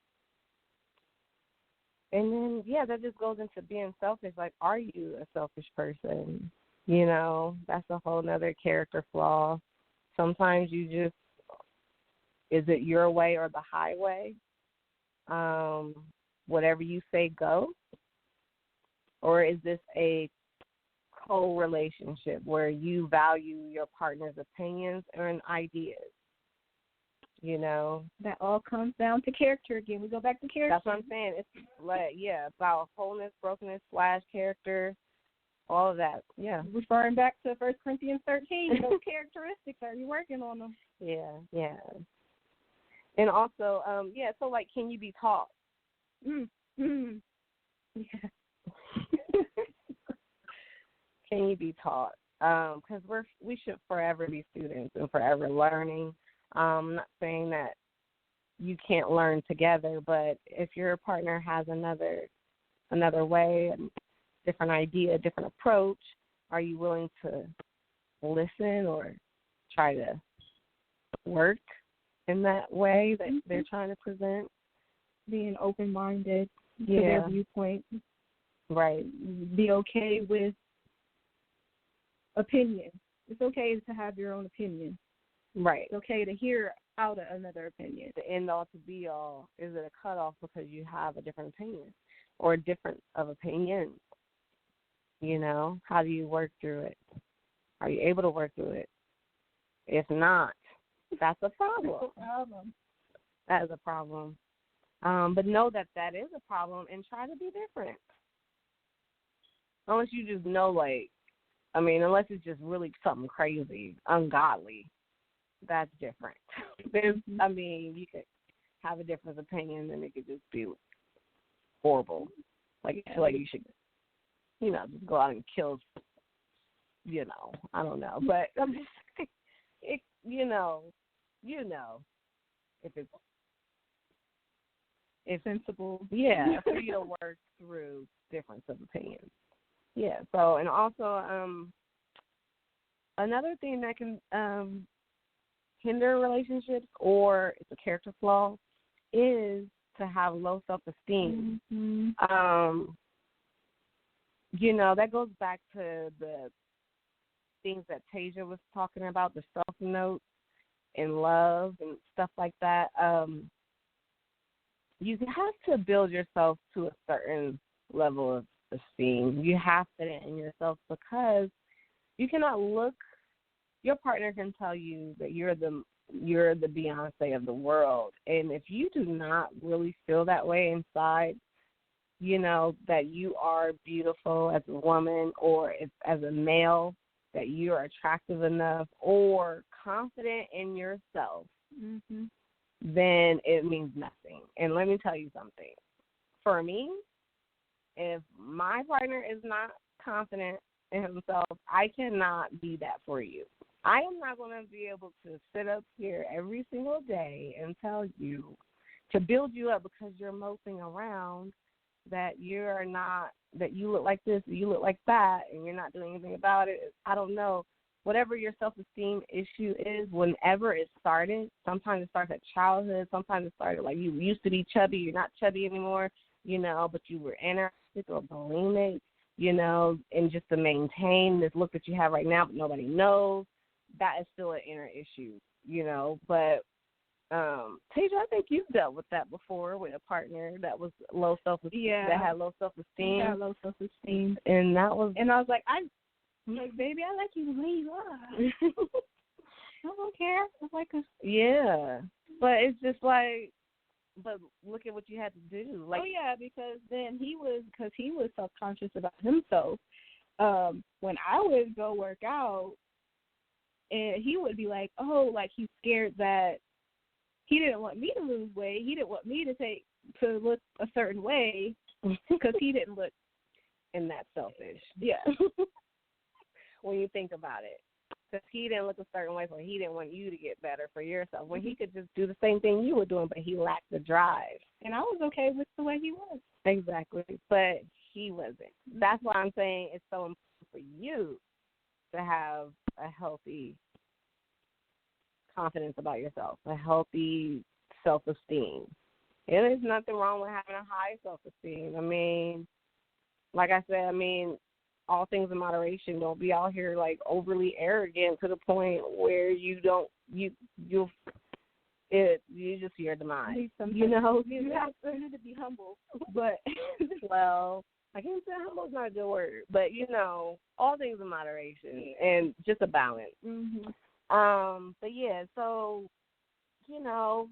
and then, yeah, that just goes into being selfish. Like, are you a selfish person? You know, that's a whole nother character flaw. Sometimes you just, is it your way or the highway? Whatever you say, go? Or is this a co-relationship where you value your partner's opinions and ideas? You know? That all comes down to character again. We go back to character. That's what I'm saying. It's like, about wholeness, brokenness, / character, all of that. Yeah. Referring back to 1 Corinthians 13, those characteristics, are you working on them? Yeah. And also, so, like, can you be taught? Yeah. Can you be taught? Because we should forever be students and forever learning. I'm not saying that you can't learn together, but if your partner has another way, different idea, different approach, are you willing to listen or try to work in that way that they're trying to present? Being open-minded to their viewpoint. Right. Be okay with opinion. It's okay to have your own opinion. Right. It's okay to hear out another opinion. The end all to be all, is it a cutoff because you have a different opinion? or difference of opinion? You know, how do you work through it? Are you able to work through it? If not, that's a problem. That is a problem. But know that that is a problem and try to be different. Unless you just know, like, I mean, unless it's just really something crazy, ungodly, that's different. I mean, you could have a different opinion and it could just be horrible. Like, I feel like you should, you know, just go out and kill, you know, I don't know. But I'm just saying, it, you know, if it's sensible, yeah, for you to work through difference of opinions. Yeah. So, and also, another thing that can hinder relationships, or it's a character flaw, is to have low self-esteem. You know, that goes back to the things that Tasia was talking about, the self-note and love and stuff like that. You have to build yourself to a certain level of esteem. You have to in yourself, because you cannot look. Your partner can tell you that you're the Beyonce of the world, and if you do not really feel that way inside, you know, that you are beautiful as a woman, or as a male, that you are attractive enough or confident in yourself, then it means nothing. And let me tell you something. For me, if my partner is not confident in himself, I cannot be that for you. I am not going to be able to sit up here every single day and tell you to build you up because you're moping around that you're not, that you look like this, you look like that, and you're not doing anything about it. I don't know. Whatever your self-esteem issue is, whenever it started, sometimes it starts at childhood, sometimes it started like you used to be chubby, you're not chubby anymore, you know, but you were anorexic or bulimic, you know, and just to maintain this look that you have right now, but nobody knows, that is still an inner issue, you know. But Tasia, I think you've dealt with that before with a partner that was low self-esteem, that had low self-esteem. Yeah, low self-esteem. And that was, and I was like, baby, I like you the way you are. I don't care. It's like yeah, but it's just like, but look at what you had to do. Like, because then he was self-conscious about himself. When I would go work out, and he would be like, oh, like he's scared that he didn't want me to lose weight. He didn't want me to look a certain way because he didn't look. And that's selfish. Yeah. When you think about it. Because he didn't look a certain way, so he didn't want you to get better for yourself. When he could just do the same thing you were doing, but he lacked the drive. And I was okay with the way he was. Exactly. But he wasn't. That's why I'm saying it's so important for you to have a healthy confidence about yourself, a healthy self-esteem. And there's nothing wrong with having a high self-esteem. I mean, like I said, all things in moderation. Don't be out here like overly arrogant to the point where you just your demise. You know, you have to be humble. But well, I can't say humble is not a good word, but you know, all things in moderation and just a balance. But yeah, so you know,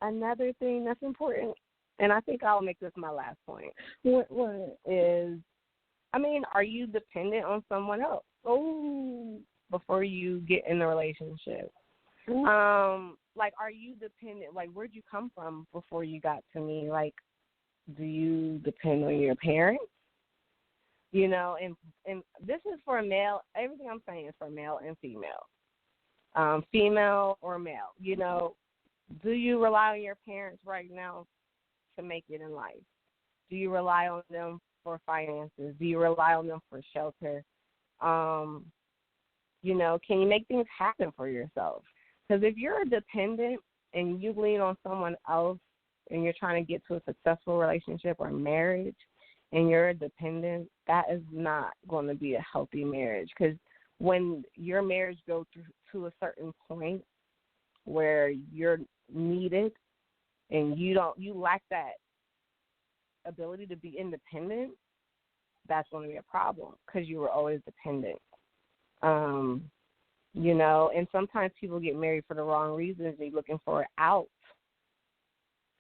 another thing that's important, and I think I'll make this my last point. What is? Are you dependent on someone else? Before you get in a relationship. Like, are you dependent? Like, where'd you come from before you got to me? Like, do you depend on your parents? You know, and this is for male. Everything I'm saying is for male and female. Female or male. You know, do you rely on your parents right now to make it in life? Do you rely on them for finances? Do you rely on them for shelter? You know, can you make things happen for yourself? Because if you're dependent and you lean on someone else and you're trying to get to a successful relationship or marriage and you're dependent, that is not going to be a healthy marriage. Because when your marriage goes to a certain point where you're needed and you lack that ability to be independent, that's going to be a problem because you were always dependent. You know, and sometimes people get married for the wrong reasons. They're looking for an out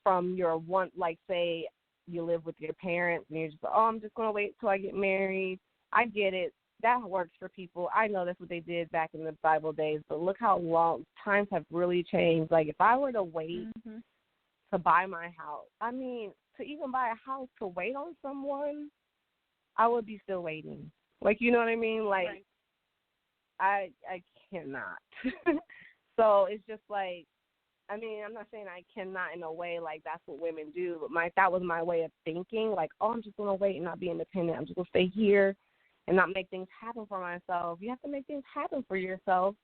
from your one, like say you live with your parents and you're just like, oh, I'm just going to wait till I get married. I get it. That works for people. I know that's what they did back in the Bible days, but look how long times have really changed. Like if I were to wait to buy my house, I mean, to even buy a house to wait on someone, I would be still waiting. Like, you know what I mean? Like, right. I cannot. So it's just like, I mean, I'm not saying I cannot in a way like that's what women do, but that was my way of thinking. Like, oh, I'm just going to wait and not be independent. I'm just going to stay here and not make things happen for myself. You have to make things happen for yourself.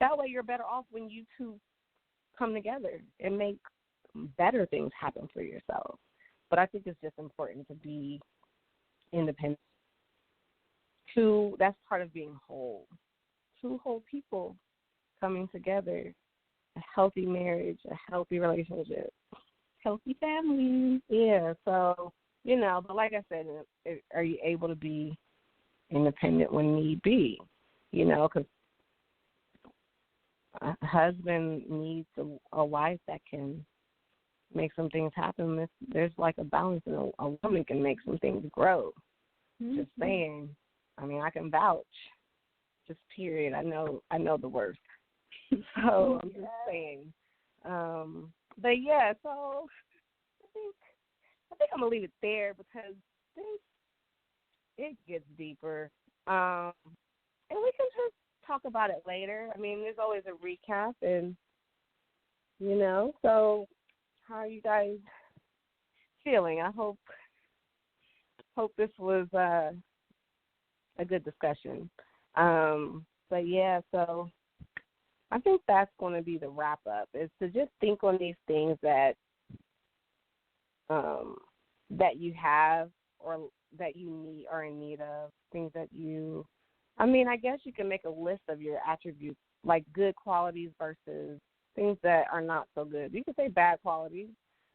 That way you're better off when you two come together and make better things happen for yourself. But I think it's just important to be independent. That's part of being whole. Two whole people coming together, a healthy marriage, a healthy relationship, healthy family. Yeah, so, you know, but like I said, are you able to be independent when need be? You know, because a husband needs a wife that can make some things happen. There's like a balance, and a woman can make some things grow. Just saying. I mean, I can vouch. Just period. I know the worst. So I'm just saying. But yeah, so I think I'm gonna leave it there because it gets deeper. And we can just talk about it later. I mean, there's always a recap, and you know. So how are you guys feeling? I hope this was a good discussion. But yeah, so I think that's going to be the wrap up, is to just think on these things that you have or that you need or in need of, things that I guess you can make a list of your attributes, like good qualities versus things that are not so good. You can say bad qualities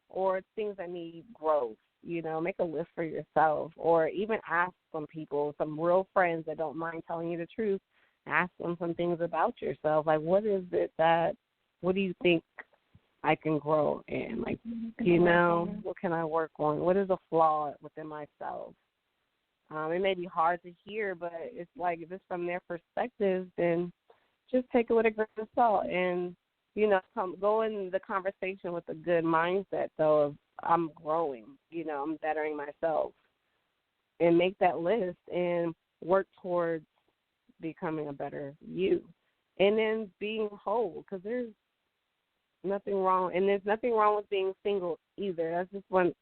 or things that need growth. You know, make a list for yourself, or even ask some people, some real friends that don't mind telling you the truth. Ask them some things about yourself. Like, what do you think I can grow in? Like, you know, what can I work on? What is a flaw within myself? It may be hard to hear, but it's like if it's from their perspective, then just take it with a grain of salt and, you know, go in the conversation with a good mindset, though, of I'm growing, you know, I'm bettering myself, and make that list and work towards becoming a better you. And then being whole, because there's nothing wrong, and there's nothing wrong with being single either. I just want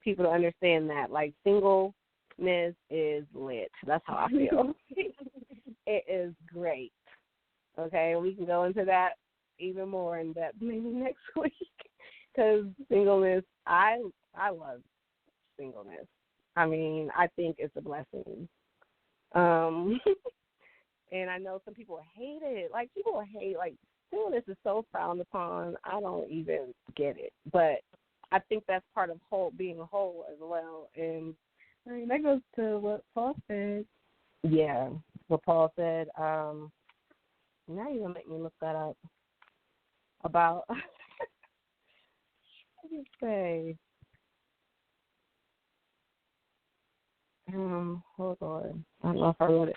people to understand that, like, singleness is lit. That's how I feel. It is great. Okay, we can go into that even more in depth maybe next week. Because singleness, I love singleness. I mean, I think it's a blessing. And I know some people hate it. Like, people hate, like, singleness is so frowned upon. I don't even get it. But I think that's part of being whole as well. And I mean, that goes to what Paul said. Yeah, what Paul said. Now you're going to make me look that up. About... What did you say? Hold on. I don't know if I wrote it.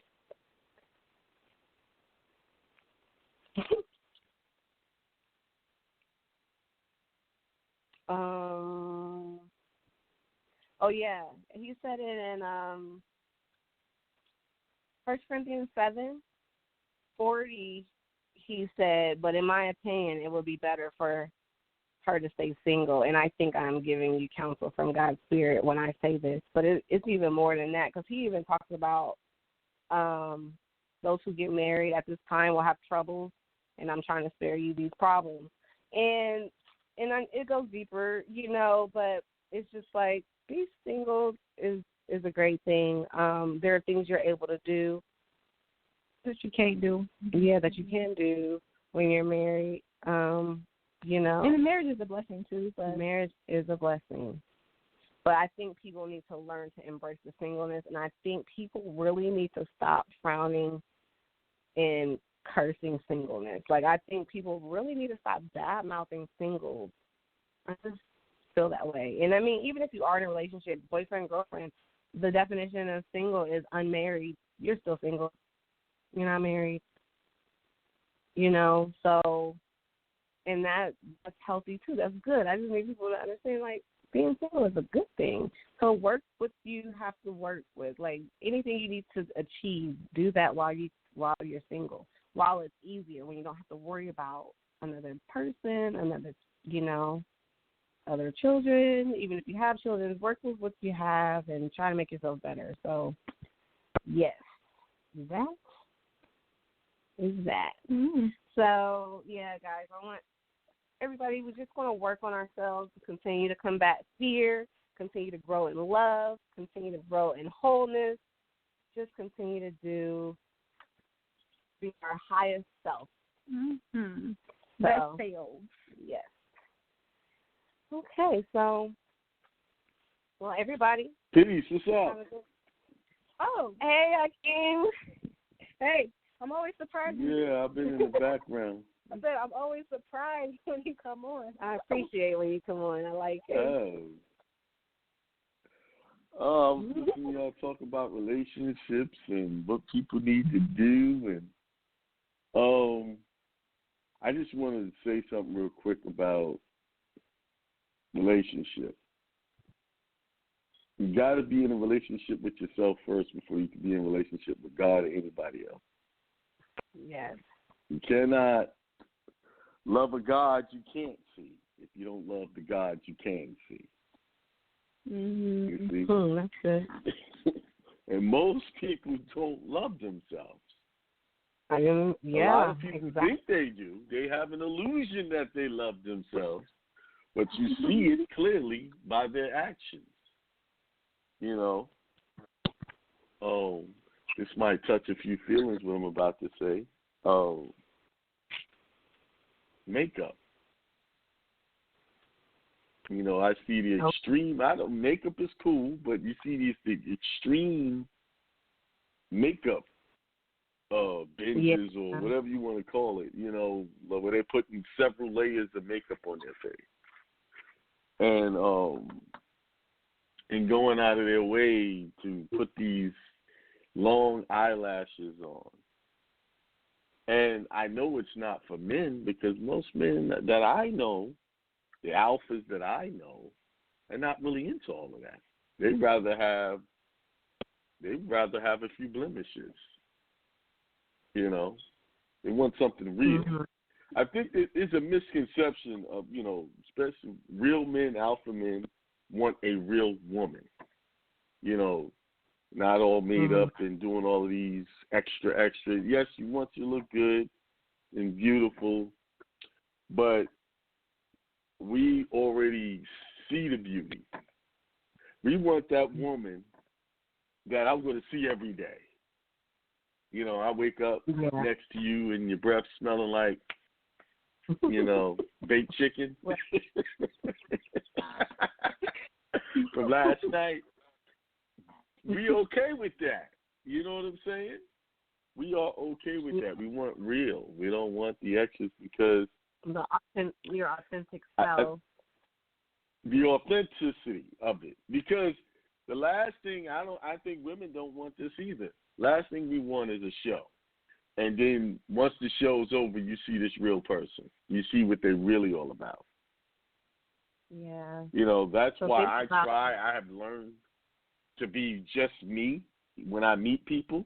Oh yeah, he said it in 1 Corinthians 7:40. He said, but in my opinion, it would be better for her to stay single, and I think I'm giving you counsel from God's Spirit when I say this, but it's even more than that, because he even talks about those who get married at this time will have troubles, and I'm trying to spare you these problems, and it goes deeper, you know, but it's just like, be single is a great thing. There are things you're able to do that you can't do. Yeah, that you can do when you're married. You know, and marriage is a blessing too. But marriage is a blessing. But I think people need to learn to embrace the singleness, and I think people really need to stop frowning and cursing singleness. Like, I think people really need to stop bad-mouthing singles. I just feel that way. And, I mean, even if you are in a relationship, boyfriend, girlfriend, the definition of single is unmarried. You're still single. You're not married. You know, so, and that's healthy, too. That's good. I just need people to understand, like, being single is a good thing. So work with you have to work with. Like, anything you need to achieve, do that while you're single. While it's easier, when you don't have to worry about another person, other children. Even if you have children, work with what you have and try to make yourself better. So, yes, that is that. Mm. So, yeah, guys, I want everybody, we're just going to work on ourselves to continue to combat fear, continue to grow in love, continue to grow in wholeness, just continue to be our highest self. Mm-hmm. So, Best selves. Yes. Okay, so, well, everybody. Peace, what's up? Oh, Hey, Akeem. hey, I'm always surprised. Yeah, I've been in the background. I said I'm always surprised when you come on. I appreciate when you come on. I like it. I was listening to y'all talk about relationships and what people need to do, and I just wanted to say something real quick about relationship. You got to be in a relationship with yourself first before you can be in a relationship with God or anybody else. Yes. You cannot love a God you can't see if you don't love the God you can see. Mm-hmm. You see? That's good. And most people don't love themselves. A lot of people think they do. They have an illusion that they love themselves, but you see it clearly by their actions. You know, this might touch a few feelings what I'm about to say. Makeup. You know, I see the extreme. Makeup is cool, but you see the extreme makeup binges or whatever you want to call it. You know, where they're putting several layers of makeup on their face, and going out of their way to put these long eyelashes on. And I know it's not for men because most men that I know, the alphas that I know, are not really into all of that. They'd rather have a few blemishes. You know, they want something real. Mm-hmm. I think it is a misconception of, you know, especially real men, alpha men, want a real woman. You know, not all made up and doing all of these extra. Yes, you want to look good and beautiful, but we already see the beauty. We want that woman that I'm going to see every day. You know, I wake up next to you and your breath smelling like, you know, baked chicken from last night. We okay with that. You know what I'm saying? We are okay with that. We want real. We don't want the extras because your authentic self. The authenticity of it. Because the last thing I think women don't want this either. Last thing we want is a show. And then once the show's over, you see this real person. You see what they're really all about. Yeah. You know, that's why I have learned to be just me when I meet people,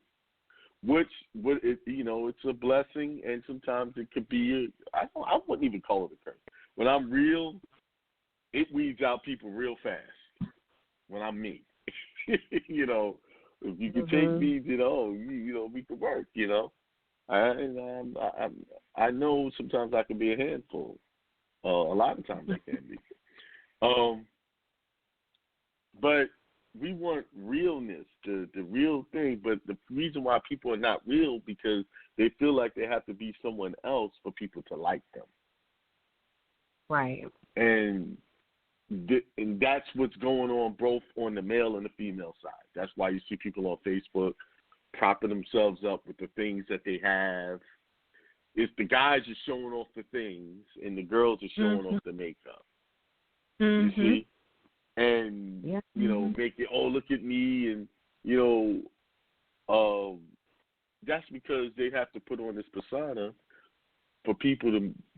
it's a blessing, and sometimes it could be, I wouldn't even call it a curse. When I'm real, it weeds out people real fast when I'm me. You know, if you can take me, you know, we can work, you know. I know sometimes I can be a handful. A lot of times I can be. But we want realness, the real thing. But the reason why people are not real because they feel like they have to be someone else for people to like them. Right. And and that's what's going on both on the male and the female side. That's why you see people on Facebook propping themselves up with the things that they have. It's the guys are showing off the things, and the girls are showing off the makeup. You see? And, make it, oh, look at me, and, that's because they have to put on this persona for people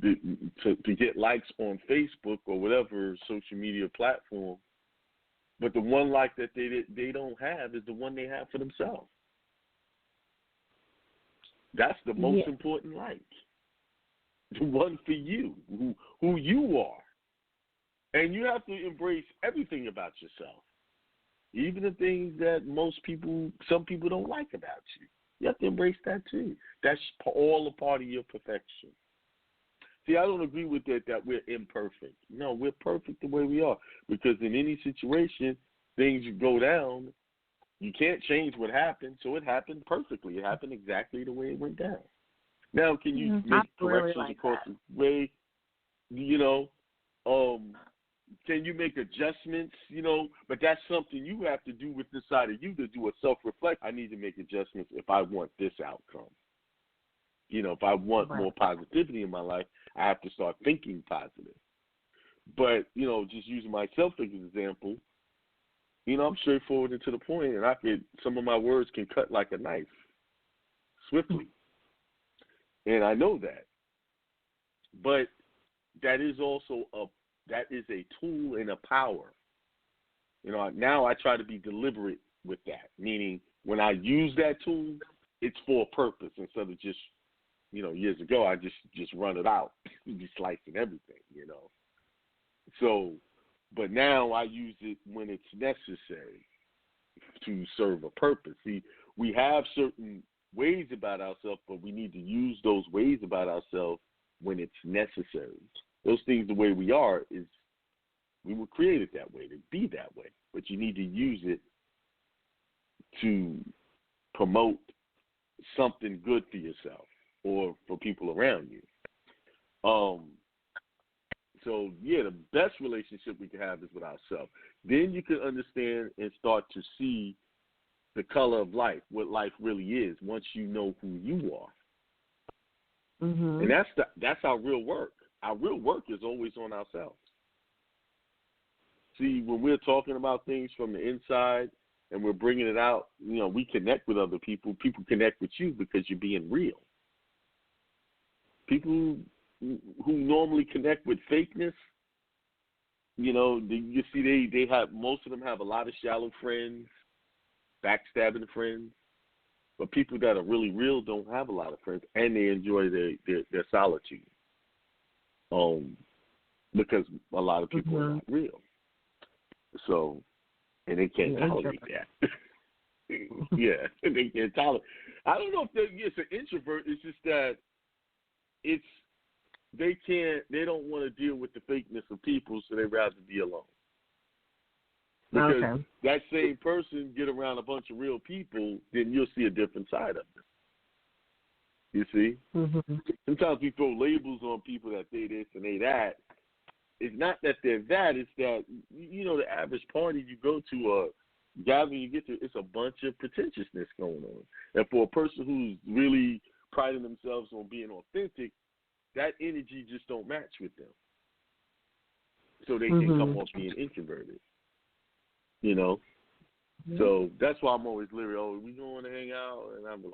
to get likes on Facebook or whatever social media platform. But the one like that they don't have is the one they have for themselves. That's the most important like. The one for you, who you are. And you have to embrace everything about yourself. Even the things that some people don't like about you. You have to embrace that too. That's all a part of your perfection. See, I don't agree with that we're imperfect. No, we're perfect the way we are. Because in any situation, things go down. You can't change what happened, so it happened perfectly. It happened exactly the way it went down. Now, can you make corrections across the way? Can you make adjustments? But that's something you have to do with this side of you to do a self-reflect. I need to make adjustments if I want this outcome. If I want more positivity in my life, I have to start thinking positive. But, just using myself as an example, I'm straightforward and to the point, and some of my words can cut like a knife swiftly. And I know that. But that is also a tool and a power. Now I try to be deliberate with that, meaning when I use that tool, it's for a purpose instead of just, years ago I just run it out, be slicing everything, So, but now I use it when it's necessary to serve a purpose. See, we have certain ways about ourselves, but we need to use those ways about ourselves when it's necessary. Those things, the way we are, is we were created that way, to be that way. But you need to use it to promote something good for yourself or for people around you. So, the best relationship we can have is with ourselves. Then you can understand and start to see the color of life, what life really is, once you know who you are. And that's our real work. Our real work is always on ourselves. See, when we're talking about things from the inside and we're bringing it out, we connect with other people. People connect with you because you're being real. People who normally connect with fakeness, you see they have, most of them have a lot of shallow friends, backstabbing friends. But people that are really real don't have a lot of friends, and they enjoy their solitude. Because a lot of people are not real. So, and they can't tolerate that. Yeah, they can't tolerate. I don't know if it's an introvert. It's just that they don't want to deal with the fakeness of people, so they'd rather be alone. Because that same person get around a bunch of real people, then you'll see a different side of them. You see? Sometimes we throw labels on people that they this and they that. It's not that they're that. It's that, the average party you go to or gathering you get to, it's a bunch of pretentiousness going on. And for a person who's really priding themselves on being authentic, that energy just don't match with them. So they can come off being introverted. So that's why I'm always leery. Oh, we going to hang out? And I'm like,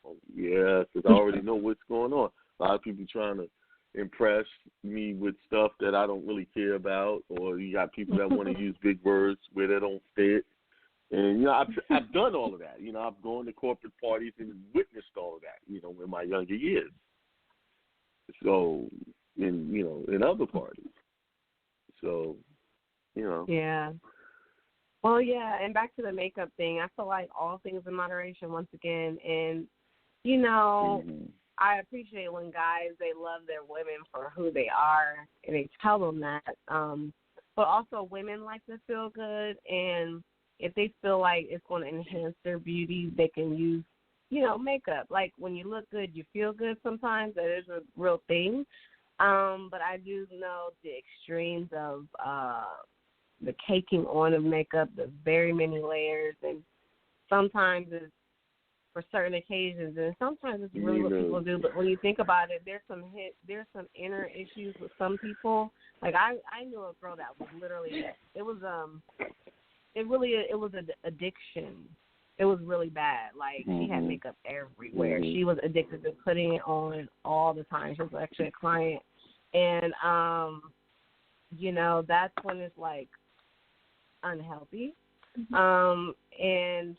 oh, yeah, because I already know what's going on. A lot of people trying to impress me with stuff that I don't really care about, or you got people that want to use big words where they don't fit. And, I've done all of that. I've gone to corporate parties and witnessed all of that, in my younger years. So, in other parties. So, Yeah. Well, yeah, and back to the makeup thing, I feel like all things in moderation once again. And, I appreciate when guys, they love their women for who they are, and they tell them that. But also women like to feel good, and if they feel like it's going to enhance their beauty, they can use, makeup. Like when you look good, you feel good sometimes. That is a real thing. But I do know the extremes of the caking on of makeup, the very many layers, and sometimes it's for certain occasions, and sometimes it's really what people do. But when you think about it, there's some inner issues with some people. Like I knew a girl that was literally it was an addiction. It was really bad. Like she had makeup everywhere. She was addicted to putting it on all the time. She was actually a client, and that's when it's like unhealthy, and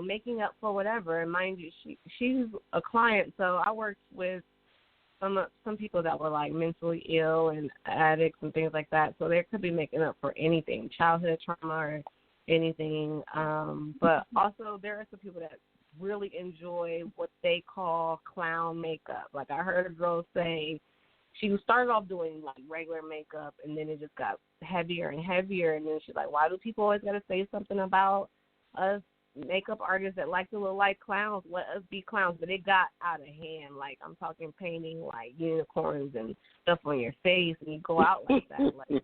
making up for whatever. And mind you, she's a client, so I worked with some people that were like mentally ill and addicts and things like that. So they could be making up for anything, childhood trauma or anything. But also there are some people that really enjoy what they call clown makeup. Like I heard a girl say she started off doing like regular makeup, and then it just got heavier and heavier. And then she's like, why do people always got to say something about us makeup artists that like to look like clowns? Let us be clowns. But it got out of hand. Like I'm talking painting like unicorns and stuff on your face, and you go out like that, like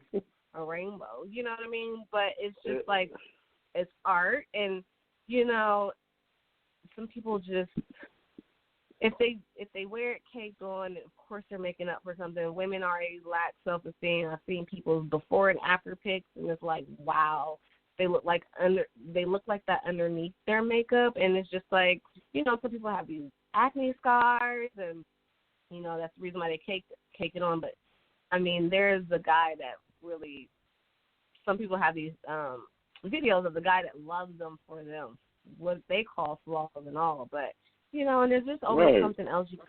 a rainbow. You know what I mean? But it's just like it's art, and some people just if they wear it caked on, of course they're making up for something. Women already lack self-esteem. I've seen people's before and after pics, and it's like, wow. They look like that underneath their makeup, and it's just like, some people have these acne scars, and that's the reason why they cake it on. But I mean, there's a guy that really, some people have these videos of the guy that loves them for them, what they call flaws and all. But and there's just always something else you can.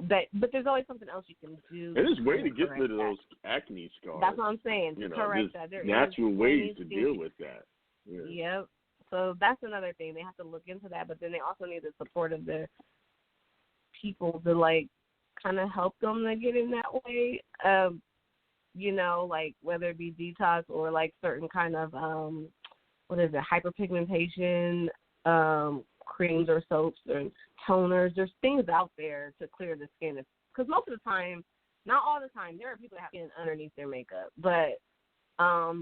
But there's always something else you can do. And there's ways to get rid of those acne scars. That's what I'm saying. Correct that. There's natural ways to deal with that. Yeah. Yep. So that's another thing. They have to look into that, but then they also need the support of the people to like kind of help them to get in that way. Like whether it be detox or like certain kind of hyperpigmentation creams or soaps and toners. There's things out there to clear the skin. Because most of the time, not all the time, there are people that have skin underneath their makeup. But a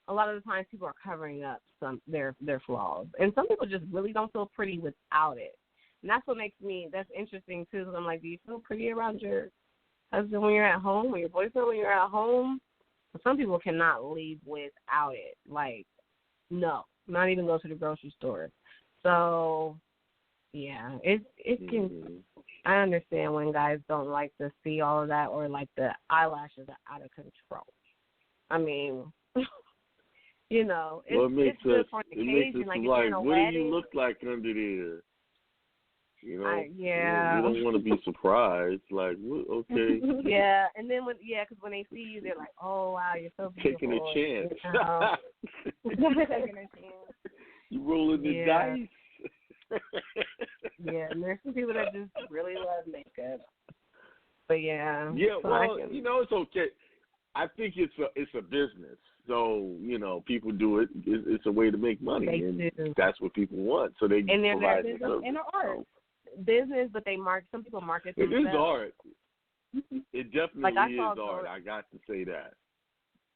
lot of the times people are covering up their flaws. And some people just really don't feel pretty without it. And that's what that's interesting, too. Because I'm like, do you feel pretty around your husband when you're at home, or your boyfriend when you're at home? But some people cannot leave without it. Like, no, not even go to the grocery store. So, yeah, it can. I understand when guys don't like to see all of that, or like the eyelashes are out of control. I mean, it's good for an occasion. Like, what do you look like under there? You don't want to be surprised. Like, okay. Yeah, and then because when they see you, they're like, oh wow, you're so beautiful. Taking a chance. Taking a chance. You rolling the dice. Yeah, and there's some people that just really love makeup. But yeah. Yeah, well, it's okay. I think it's a business. So, people do it. It's a way to make money, and that's what people want. So they provide the service. And art. Business, but some people market themselves. It is art. It definitely is art. I got to say that.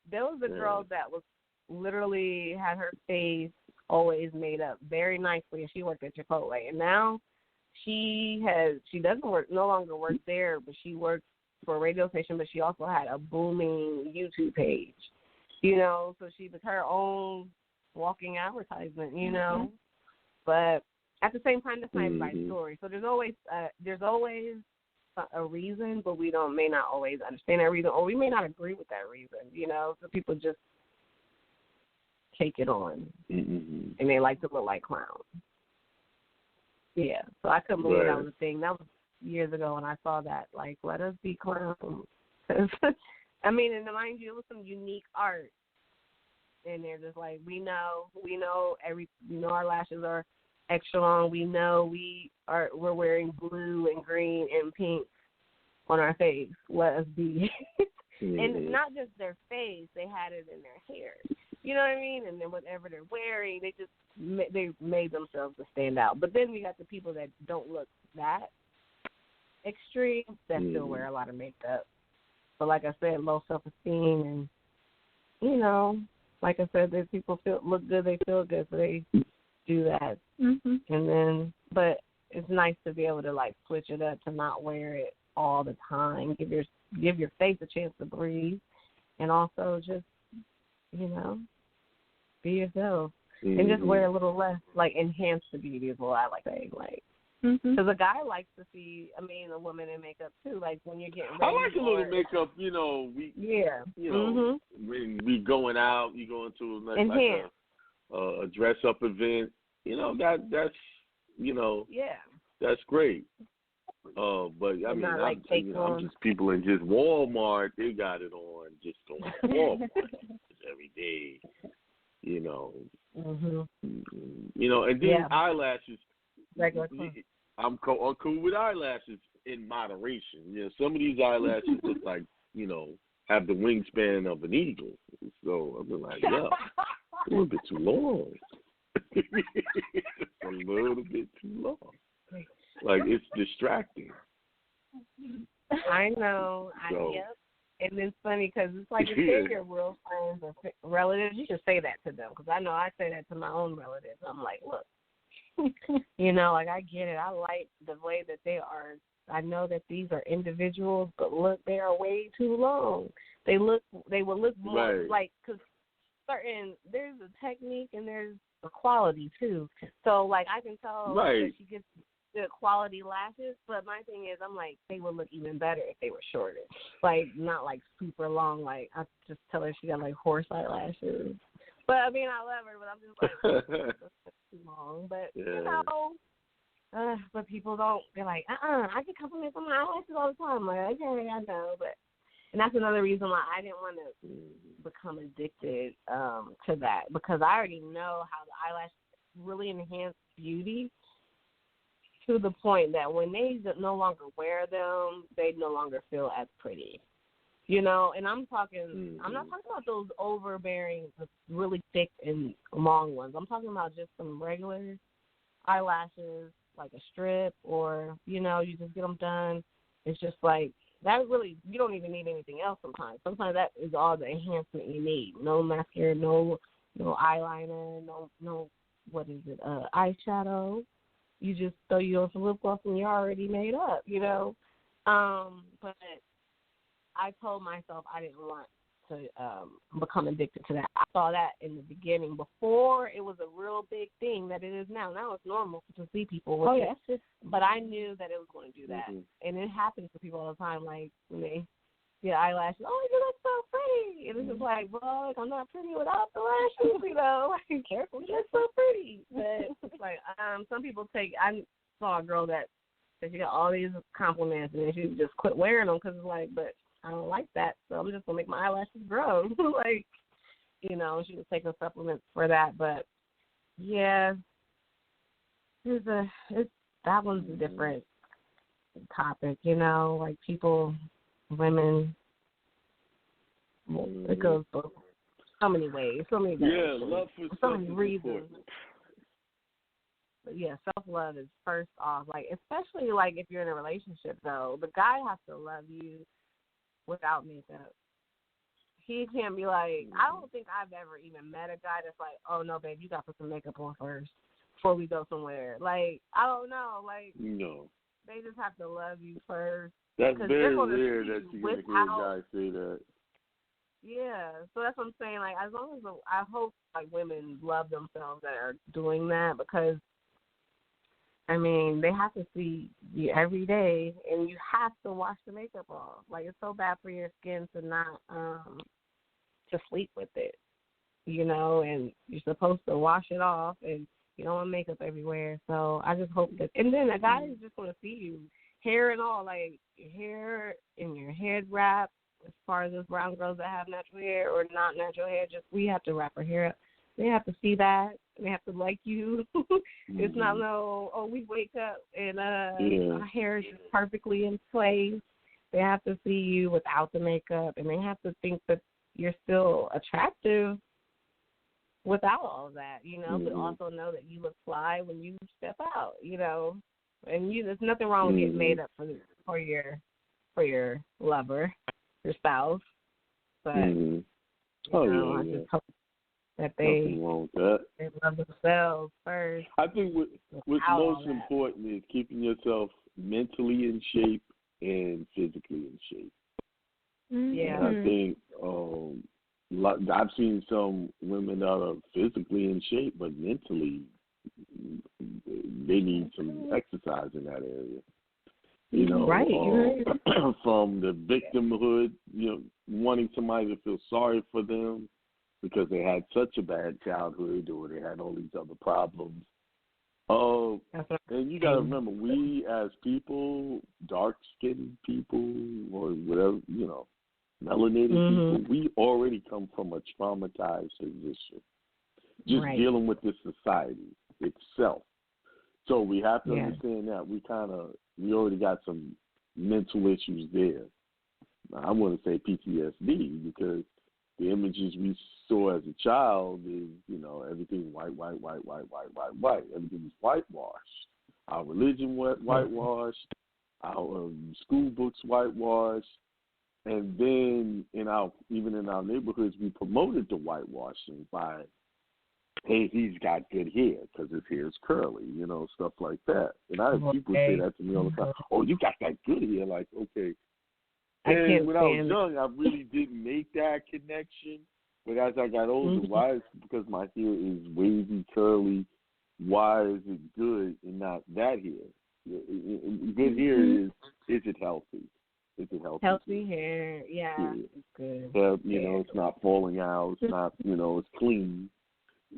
There was a girl that was literally had her face always made up very nicely, and she worked at Chipotle. And now she no longer work there, but she works for a radio station, but she also had a booming YouTube page, so she was her own walking advertisement, But at the same time, that's not everybody's story. So there's always a reason, but we may not always understand that reason, or we may not agree with that reason, So people just take it on, and they like to look like clowns. Yeah, so I couldn't believe that was a thing. That was years ago when I saw that. Like, let us be clowns. I mean, and mind you, it was some unique art, and they're just like, we know our lashes are extra long. We know we're wearing blue and green and pink on our face. Let us be. And not just their face, they had it in their hair. You know what I mean? And then whatever they're wearing, they made themselves to stand out. But then we got the people that don't look that extreme that still wear a lot of makeup. But like I said, low self-esteem and, you know, like I said, that people look good, they feel good, so they do that. Mm-hmm. And then, but it's nice to be able to, like, switch it up to not wear it all the time. Give your face a chance to breathe, and also just, you know, be yourself. Mm-hmm. And just wear a little less, like, enhance the beauty is what I like saying, like. Because a guy likes to see, a woman in makeup too. Like when you're getting ready. I like a little makeup, you know. When we going out, you go into like a dress up event. You know that's that's great. But I mean, I'm just people in just Walmart. They got it on just on Walmart every day. You know. You know, and then eyelashes. Regular. I'm cool with eyelashes in moderation. You know, some of these eyelashes look like, you know, have the wingspan of an eagle. So I'm like, yeah, a little bit too long. A little bit too long. Like it's distracting. I know. Yep. And it's funny because it's like if they're your real friends or relatives, you should say that to them. Because I know I say that to my own relatives. I'm like, look. You know, like I get it. I like the way that they are. I know that these are individuals, but look, they are way too long. They will look more like, because there's a technique and there's a quality too. So like I can tell that she gets good quality lashes, but my thing is I'm like they would look even better if they were shorter, like not like super long. Like I just tell her she got like horse eyelashes. But I mean, I love her, but I'm just like, that's too long. But, you know, but people don't, they're like, I get compliments on my eyelashes all the time. I'm like, okay, I know. And that's another reason why I didn't want to become addicted to that, because I already know how the eyelashes really enhance beauty to the point that when they no longer wear them, they no longer feel as pretty. You know, and I'm not talking about those overbearing, really thick and long ones. I'm talking about just some regular eyelashes, like a strip, or, you know, you just get them done. It's just like, that really, you don't even need anything else sometimes. Sometimes that is all the enhancement you need. No mascara, no eyeliner, no what is it, eyeshadow. You just throw you on some lip gloss and you're already made up, you know. But I told myself I didn't want to become addicted to that. I saw that in the beginning before it was a real big thing that it is now. Now it's normal to see people with it. But I knew that it was going to do that. And it happens to people all the time, like when they get eyelashes, oh, you look so pretty. And it's just like, well, like, I'm not pretty without the lashes, you know. Careful, you look so pretty. But it's like some people I saw a girl that she got all these compliments and then she just quit wearing them because it's like, but I don't like that, so I'm just going to make my eyelashes grow. Like, you know, she was taking supplements for that. But, yeah, that one's a different topic, you know, like people, women, it goes so many ways, so many love for so many reasons. But, yeah, self-love is first off, like, especially, like, if you're in a relationship, though, the guy has to love you without makeup. He can't be like, I don't think I've ever even met a guy that's like, oh, no, babe, you got to put some makeup on first before we go somewhere. Like, I don't know. Like, no. They just have to love you first. That's very rare that you can hear a guy say that. Yeah, so that's what I'm saying. Like, as long as I hope, like, women love themselves that are doing that, because I mean, they have to see you every day, and you have to wash the makeup off. Like, it's so bad for your skin to not to sleep with it, you know, and you're supposed to wash it off, and you don't want makeup everywhere. So I just hope that, and then a guy is just going to see you, hair and all, like your hair and your head wrap. As far as those brown girls that have natural hair or not natural hair, just we have to wrap our hair up. They have to see that. They have to like you. It's not we wake up and our hair is just perfectly in place. They have to see you without the makeup, and they have to think that you're still attractive without all of that, you know, but also know that you look fly when you step out, you know. And there's nothing wrong with getting made up for your lover. your spouse. But Oh, I just hope that nothing wrong with that. they love themselves first. I think what's most important is keeping yourself mentally in shape and physically in shape. Yeah. And I think I've seen some women that are physically in shape, but mentally they need some exercise in that area. You know, from the victimhood, wanting somebody to feel sorry for them because they had such a bad childhood or they had all these other problems. And you got to remember, we as people, dark-skinned people or whatever, melanated people, we already come from a traumatized position. Just dealing with this society itself. So we have to understand that we already got some mental issues there. I want to say PTSD because the images we saw as a child is, everything white. Everything is whitewashed. Our religion whitewashed. Our school books whitewashed. And then even in our neighborhoods, we promoted the whitewashing by, hey, he's got good hair because his hair is curly, stuff like that. And I have people say that to me all the time. Oh, you got that good hair. Like, okay. And when I was young, I really didn't make that connection. But as I got older, why is it because my hair is wavy, curly? Why is it good and not that hair? Good hair is it healthy? Is it healthy? Healthy hair, it's good. It's not falling out. It's not, it's clean.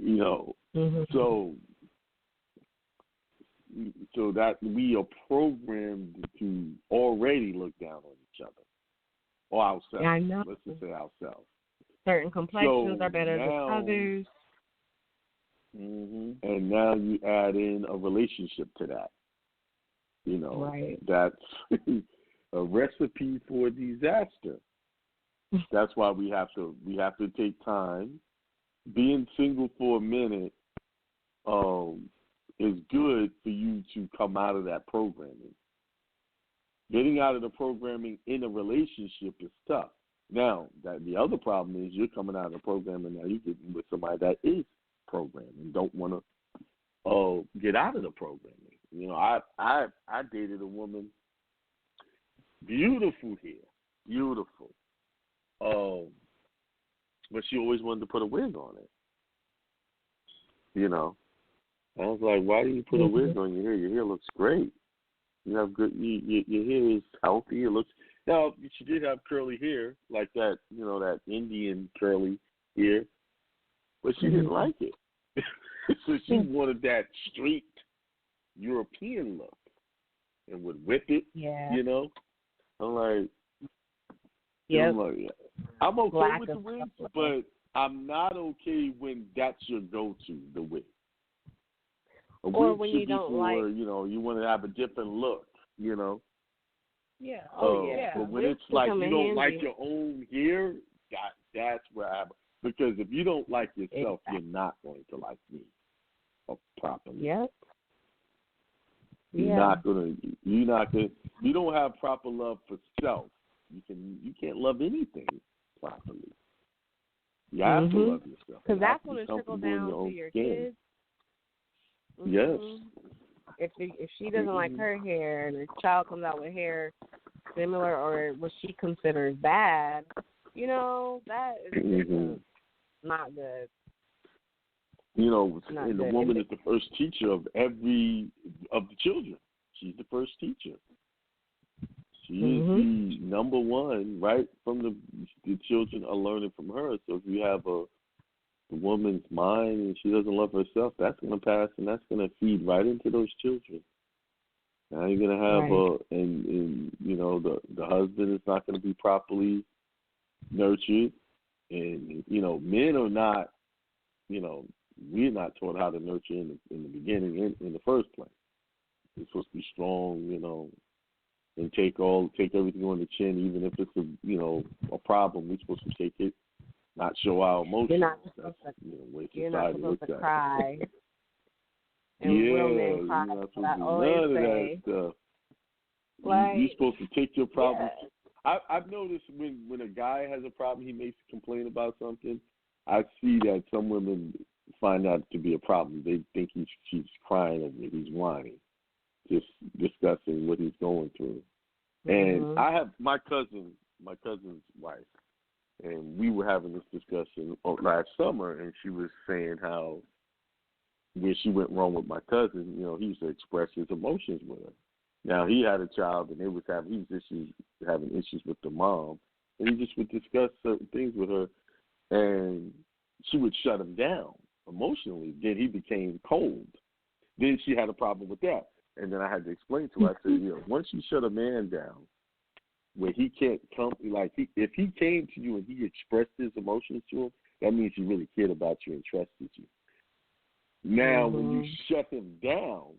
So that we are programmed to already look down on each other or ourselves. Yeah, I know. Let's just say ourselves. Certain complexions are better than others. And now you add in a relationship to that. That's a recipe for disaster. That's why we have to take time. Being single for a minute is good for you to come out of that programming. Getting out of the programming in a relationship is tough. Now, the other problem is you're coming out of the program and now you're getting with somebody that is programmed and don't want to get out of the programming. I dated a woman, beautiful hair, beautiful. But she always wanted to put a wig on it. I was like, why do you put a wig on your hair? Your hair looks great. You have good. Your hair is healthy. It looks. Now she did have curly hair, like that. That Indian curly hair, but she didn't like it. So she wanted that straight European look, and would whip it. Yeah. I'm like. Yeah. I'm okay with the wig, but I'm not okay when that's your go-to, the wig. Or when you don't like, you want to have a different look, Yeah. But when it's like you don't like your own hair, that's where because if you don't like yourself, you're not going to like me properly. Yep. You're not gonna. You don't have proper love for self. You can't love anything properly. You have to love yourself. Because that's when it trickles down to your kids. Yes. If she doesn't like her hair and her child comes out with hair similar or what she considers bad, that is not good. And the woman is the first teacher of the children. She's the first teacher. She is the number one, right? From the children are learning from her. So if you have a woman's mind and she doesn't love herself, that's going to pass and that's going to feed right into those children. Now you're going to have the husband is not going to be properly nurtured, and men are not, we're not taught how to nurture in the beginning in the first place. We're supposed to be strong, and take everything on the chin, even if it's a problem. We're supposed to take it, not show our emotions. You're not supposed to cry. And you're women cry. not supposed to do none of that stuff. You're supposed to take your problems. I've noticed when a guy has a problem, he makes a complaint about something. I see that some women find that to be a problem. They think she's crying over it, he's whining, just discussing what he's going through. And I have my cousin's wife, and we were having this discussion last summer, and she was saying how when she went wrong with my cousin, he used to express his emotions with her. Now he had a child, and he was having issues with the mom, and he just would discuss certain things with her, and she would shut him down emotionally. Then he became cold. Then she had a problem with that, and then I had to explain to her. I said, once you shut a man down, where he can't come, if he came to you and he expressed his emotions to him, that means he really cared about you and trusted you. Now, when you shut him down,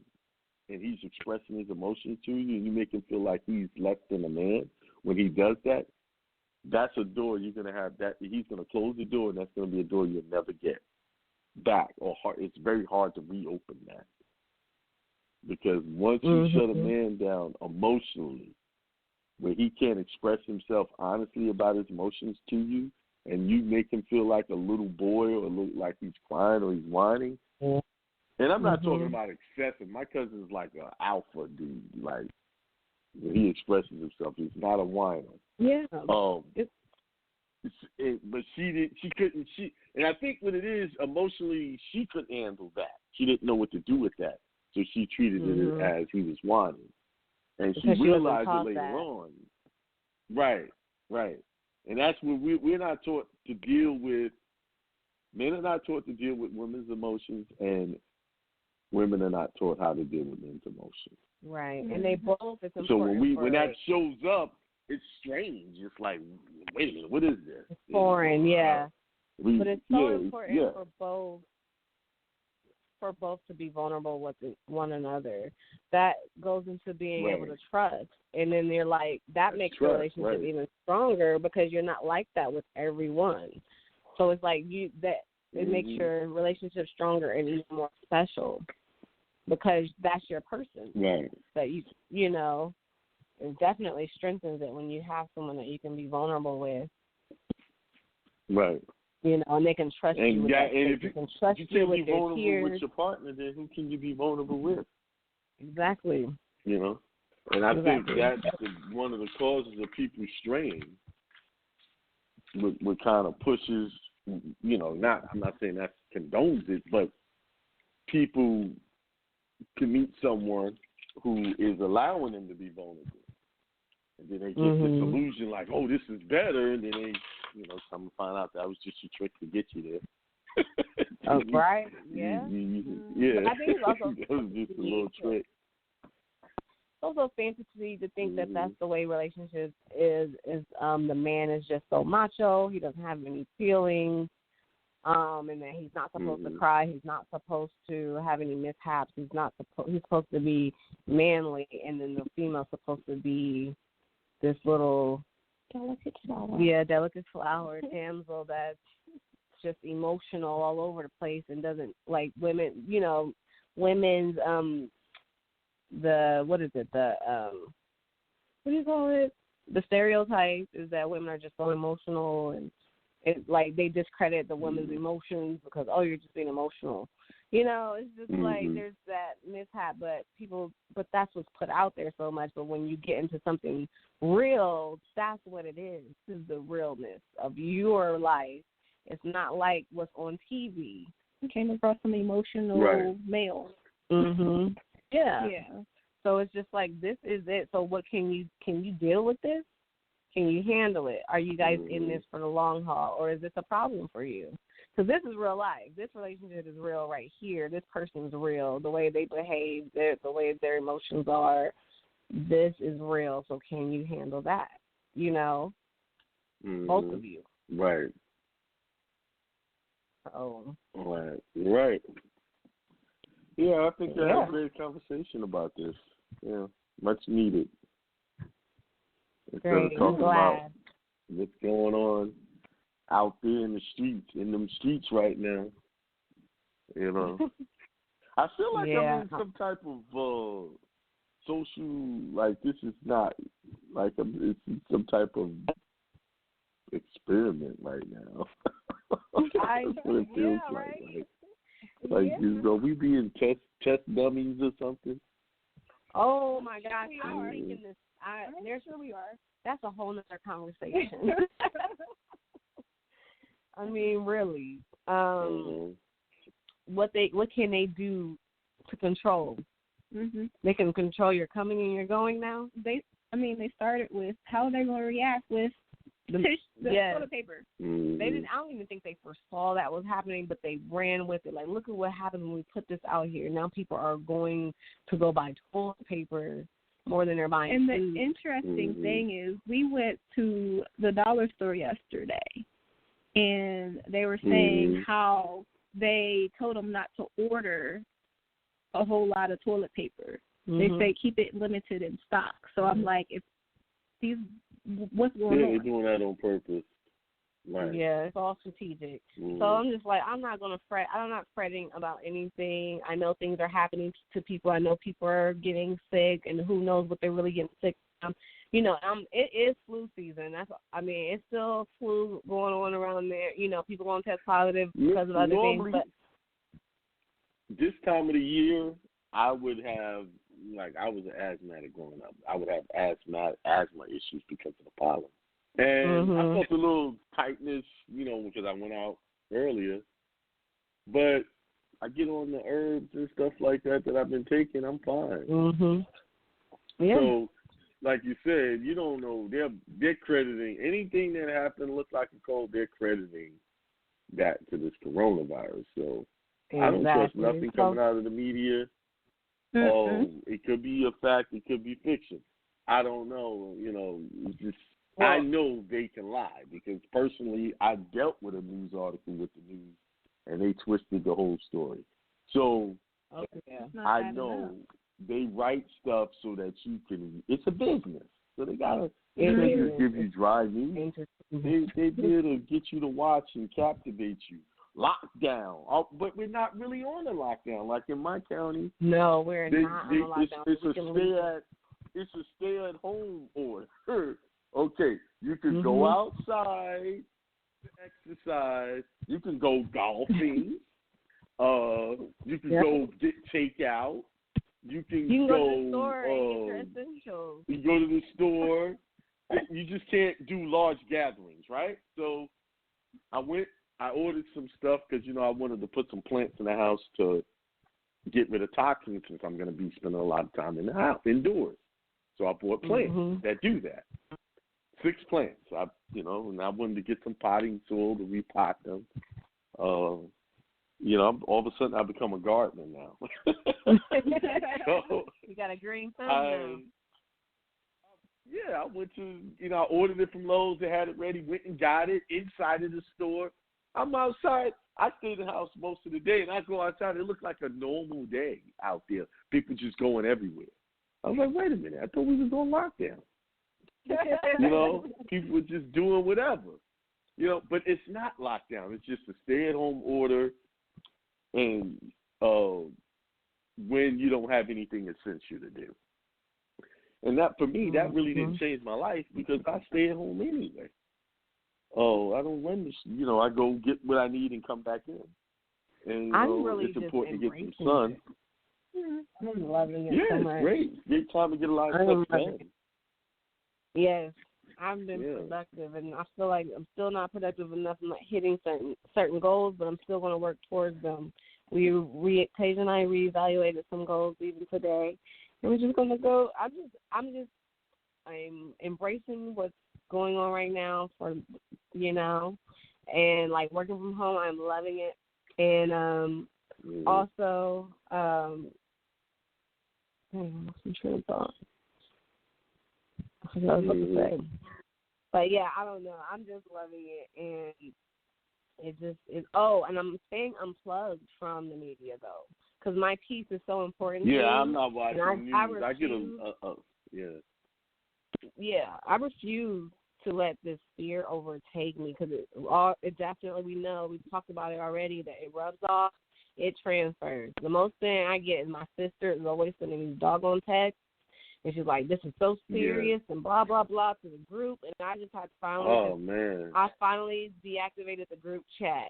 and he's expressing his emotions to you, and you make him feel like he's less than a man, when he does that, that's a door you're going to have. That he's going to close the door, and that's going to be a door you'll never get back. It's very hard to reopen that. Because once you shut a man down emotionally, where he can't express himself honestly about his emotions to you, and you make him feel like a little boy or like he's crying or he's whining, and I'm not talking about excessive. My cousin's like an alpha dude. Like, when he expresses himself, he's not a whiner. Yeah. But she couldn't. And I think what it is, emotionally, she couldn't handle that. She didn't know what to do with that, so she treated it as he was whining, and she realized it later on. Right. And that's when we're not taught to deal with. Men are not taught to deal with women's emotions, and women are not taught how to deal with men's emotions. Right, and they both. It's important. So when that shows up, it's strange. It's like, wait a minute, what is this? It's foreign, yeah. But it's so important for both to be vulnerable with one another. That goes into being able to trust, and then you're like that makes the relationship even stronger because you're not like that with everyone. So it's like it makes your relationship stronger and even more special because that's your person. Right. That it definitely strengthens it when you have someone that you can be vulnerable with. Right. And they can trust you with that. And if they can trust you you can't with be vulnerable their tears. with your partner, then who can you be vulnerable with? Exactly. And I think that's one of the causes of people straying. What kind of pushes, I'm not saying that condones it, but people can meet someone who is allowing them to be vulnerable. And then they get this illusion like, oh, this is better, and then they, come to find out that was just a trick to get you there. Right, yeah. Yeah. But I think it's also that was just a little trick. Also fantasy to think that that's the way relationships is the man is just so macho, he doesn't have any feelings, and that he's not supposed to cry, he's not supposed to have any mishaps, he's supposed to be manly, and then the female's supposed to be this little delicate flower damsel that's just emotional all over the place and doesn't like women, women's what do you call it? The stereotype is that women are just so emotional, and it's like they discredit the women's emotions because you're just being emotional. It's just like there's that mishap, but that's what's put out there so much. But when you get into something real, that's what it is. This is the realness of your life. It's not like what's on TV. You came across some emotional male. Yeah. So it's just like this is it. So what can you deal with this? Can you handle it? Are you guys in this for the long haul, or is this a problem for you? Because this is real life. This relationship is real right here. This person's real. The way they behave, the way their emotions are, this is real. So can you handle that? Both of you. Right. Oh. Right. Yeah, I think I had a great conversation about this. Yeah, much needed. Instead of talking about what's going on out there in them streets right now. I feel like I'm in some type of social, like this is not like it's some type of experiment right now. That's what it feels like. Like you know, we being test dummies or something. Oh my gosh, I'm thinking this. There's sure we are. That's a whole nother conversation. I mean, really, what can they do to control? Mm-hmm. They can control your coming and your going now. They started with how they're going to react with the toilet paper. Mm-hmm. They didn't. I don't even think they foresaw that was happening, but they ran with it. Like, look at what happened when we put this out here. Now people are going to go buy toilet paper more than they're buying and food. The interesting thing is, we went to the dollar store yesterday, and they were saying how they told them not to order a whole lot of toilet paper. They say keep it limited in stock. So I'm like, what's going on? Yeah, they're doing that on purpose. Right. Yeah, it's all strategic. So I'm just like, I'm not going to fret. I'm not fretting about anything. I know things are happening to people. I know people are getting sick, and who knows what they're really getting sick from. You know, it is flu season. It's still flu going on around there. You know, people going to test positive because of other things. But this time of the year, I would have, like, I was an asthmatic growing up. I would have asthma issues because of the pollen. And I felt a little tightness, you know, because I went out earlier. But I get on the herbs and stuff like that I've been taking, I'm fine. Yeah. So, like you said, you don't know. They're crediting anything that happened looked like a cold. They're crediting that to this coronavirus. So I don't trust nothing coming out of the media. It could be a fact. It could be fiction. I don't know. You know, it's just. Well, I know they can lie because personally I dealt with a news article with the news and they twisted the whole story. So I know they write stuff so that you can – it's a business. So they got to give you dry news. They're there to get you to watch and captivate you. Lockdown. But we're not really on a lockdown. Like in my county. No, we're not on a lockdown. It's a stay-at-home order. Okay, you can go outside, exercise. You can go golfing. You can go get takeout. You can go to the store and get your essentials. You go to the store. You just can't do large gatherings, right? So I ordered some stuff because, you know, I wanted to put some plants in the house to get rid of toxins since I'm going to be spending a lot of time in the house, indoors. So I bought plants that do that. 6 plants, and I wanted to get some potting soil to repot them. You know, all of a sudden I become a gardener now. So you got a green thumb now. Yeah, I went to, I ordered it from Lowe's. They had it ready, went and got it inside of the store. I'm outside. I stay in the house most of the day, and I go outside. It looks like a normal day out there. People just going everywhere. I was like, wait a minute. I thought we was on lockdown. You know, people were just doing whatever. You know, but it's not lockdown. It's just a stay-at-home order, and when you don't have anything essential to do. And that, for me, that really didn't change my life because I stay at home anyway. I don't run this. You know, I go get what I need and come back in. And it's important to get some sun. I'm loving it so much. It's great. Great time to get a lot of stuff done. Yes, I've been productive, and I feel like I'm still not productive enough. I'm not hitting certain goals, but I'm still going to work towards them. Tasia and I reevaluated some goals even today, and we're just going to go. I'm embracing what's going on right now and like working from home. I'm loving it, and also, I'm trying to thought. I forgot what I was about to say. But yeah, I don't know. I'm just loving it, and it just is. Oh, and I'm staying unplugged from the media though, because my peace is so important. Yeah, to me. I'm not watching news. I get Yeah, I refuse to let this fear overtake me because it definitely, we know, we've talked about it already, that it rubs off, it transfers. The most thing I get is my sister is always sending these doggone texts, And she's like, this is so serious and blah, blah, blah to the group. And I just had to finally deactivated the group chat.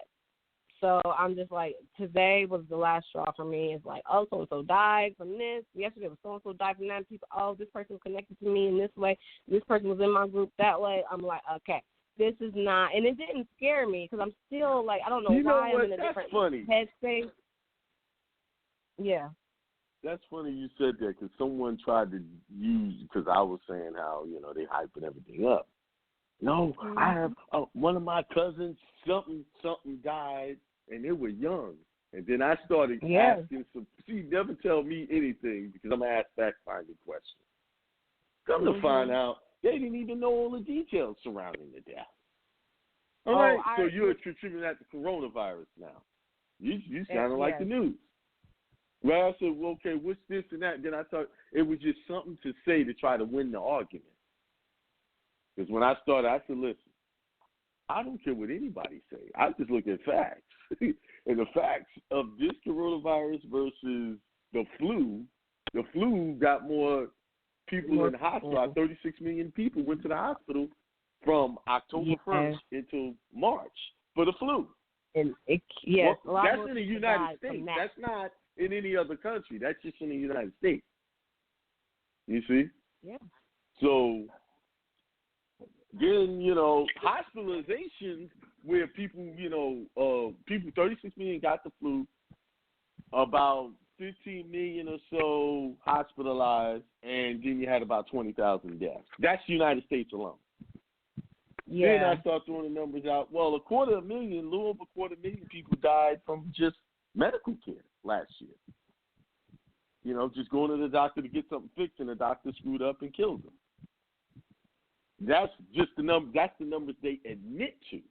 So I'm just like, today was the last straw for me. It's like, oh, so-and-so died from this. Yesterday was so-and-so died from that. People, oh, this person was connected to me in this way. This person was in my group that way. I'm like, okay, this is not. And it didn't scare me because I'm still like, I don't know why I'm in a different headspace. Yeah. That's funny you said that because someone tried to use, because I was saying how, they hyping everything up. No, I have one of my cousins, something died, and they were young. And then I started asking never tell me anything because I'm going to ask fact-finding questions. Come to find out, they didn't even know all the details surrounding the death. All right, so you're attributing that to coronavirus now. You sounded like the news. Well, I said, well, okay, what's this and that? Then I thought it was just something to say to try to win the argument. Because when I started, I said, listen, I don't care what anybody say. I just look at facts. And the facts of this coronavirus versus the flu got more people in the hospital. 36 million people went to the hospital from October 1st until March for the flu. And that's in the United States. That's not in any other country. That's just in the United States. You see? Yeah. So then, hospitalizations where people, 36 million got the flu, about 15 million or so hospitalized, and then you had about 20,000 deaths. That's the United States alone. Yeah. Then I start throwing the numbers out. Well, a little over 250,000 people died from just medical care last year. Just going to the doctor to get something fixed, and the doctor screwed up and killed them. That's just the number. That's the numbers they admit to.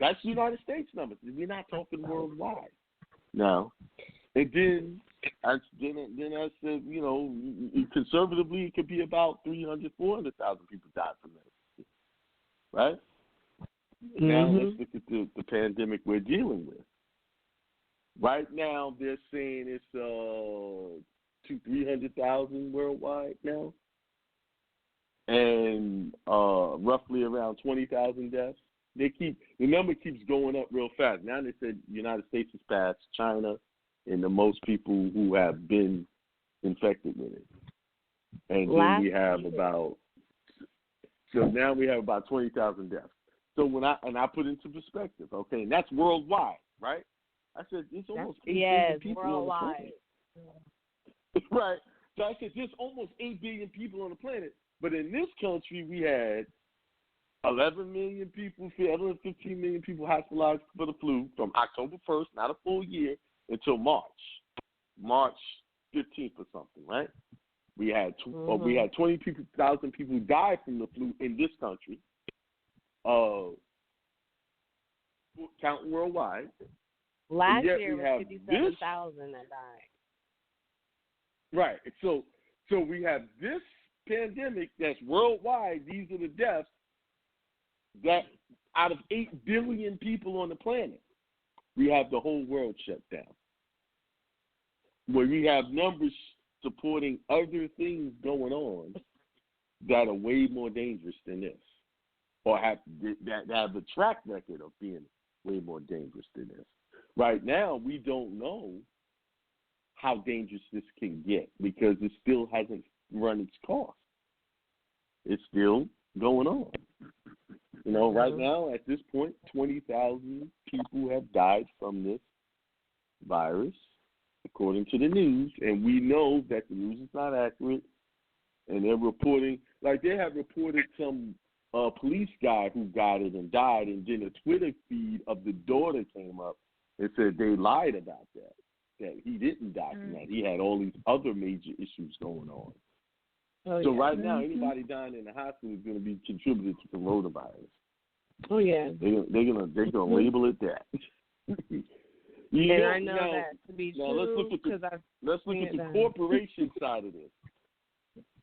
That's the United States numbers. We're not talking worldwide. No. And then I said, conservatively, it could be about 300,000, 400,000 people died from this. Right? Now let's look at the pandemic we're dealing with. Right now, they're saying it's 300,000 worldwide now, and roughly around 20,000 deaths. The number keeps going up real fast. Now they said the United States has passed China and the most people who have been infected with it, and then we have about 20,000 deaths. So when I put into perspective, okay, and that's worldwide, right? I said there's almost 8 billion people worldwide. on the planet. Right. So I said there's almost 8 billion people on the planet, but in this country we had 11 million people, 15 million people hospitalized for the flu from October 1st, not a full year, until March 15th or something, right? We had 20,000 people died from the flu in this country, counting worldwide. Last year was 57,000 that died. Right. So we have this pandemic that's worldwide. These are the deaths that out of 8 billion people on the planet, we have the whole world shut down. Where we have numbers supporting other things going on that are way more dangerous than this, or have a track record of being way more dangerous than this. Right now, we don't know how dangerous this can get because it still hasn't run its course. It's still going on. Right now, at this point, 20,000 people have died from this virus, according to the news, and we know that the news is not accurate, and they're reporting, like they have reported some police guy who got it and died, and then a Twitter feed of the daughter came up and said they lied about that he didn't die from that. He had all these other major issues going on. So right now, anybody dying in the hospital is going to be contributed to coronavirus. Oh yeah, they're gonna label it that. I know that to be true. Let's look at the corporation side of this.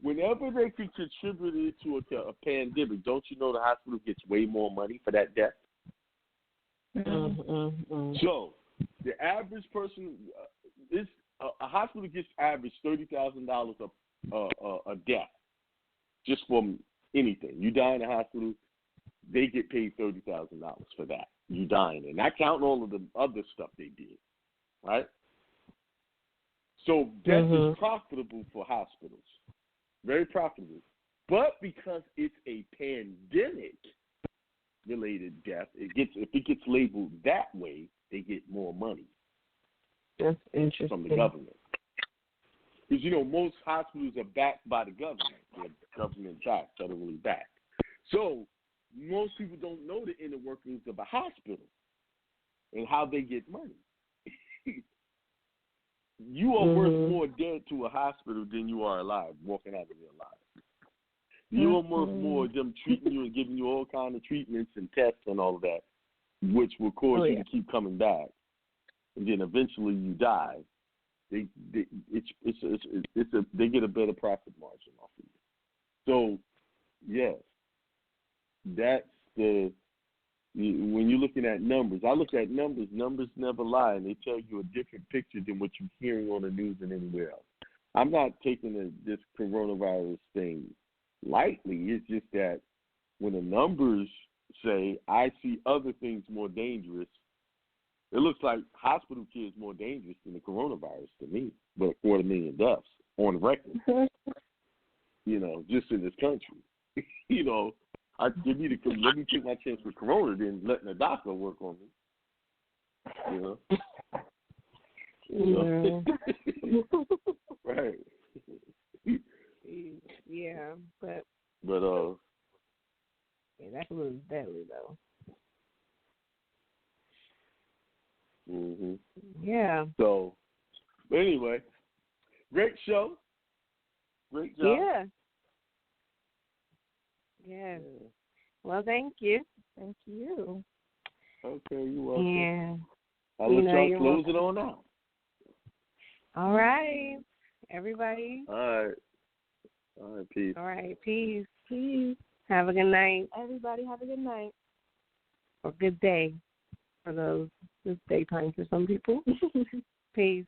Whenever they can contribute it to a pandemic, don't you know the hospital gets way more money for that death? So the average person a hospital gets average $30,000 a death, just from anything. You die in the hospital, they get paid $30,000 for that. You dying, and not counting all of the other stuff they did, right? So death is profitable for hospitals, very profitable. But because it's a pandemic-related death, if it gets labeled that way, they get more money. That's interesting. From the government. Because, most hospitals are backed by the government. They're government-backed, federally backed. So most people don't know the inner workings of a hospital and how they get money. You are worth more dead to a hospital than you are alive, walking out of there alive. You are worth more them treating you and giving you all kinds of treatments and tests and all of that, which will cause you to keep coming back. And then eventually you die. They get a better profit margin off of you. So, yes, that's when you're looking at numbers. I look at numbers. Numbers never lie, and they tell you a different picture than what you're hearing on the news and anywhere else. I'm not taking this coronavirus thing lightly. It's just that when the numbers say I see other things more dangerous, it looks like hospital care is more dangerous than the coronavirus to me, but 250,000 deaths on record. Just in this country. Let me take my chance with corona than letting a doctor work on me. Right. Yeah, but that was deadly though. Yeah. So, anyway, great show. Great job. Yeah. Yeah. Well, thank you. Thank you. Okay, you're welcome. Yeah. I'll let y'all close it on out. All right. Everybody. All right. All right, peace. All right, peace. Peace. Have a good night. Everybody have a good night. Or good day for those. It's daytime for some people. Peace.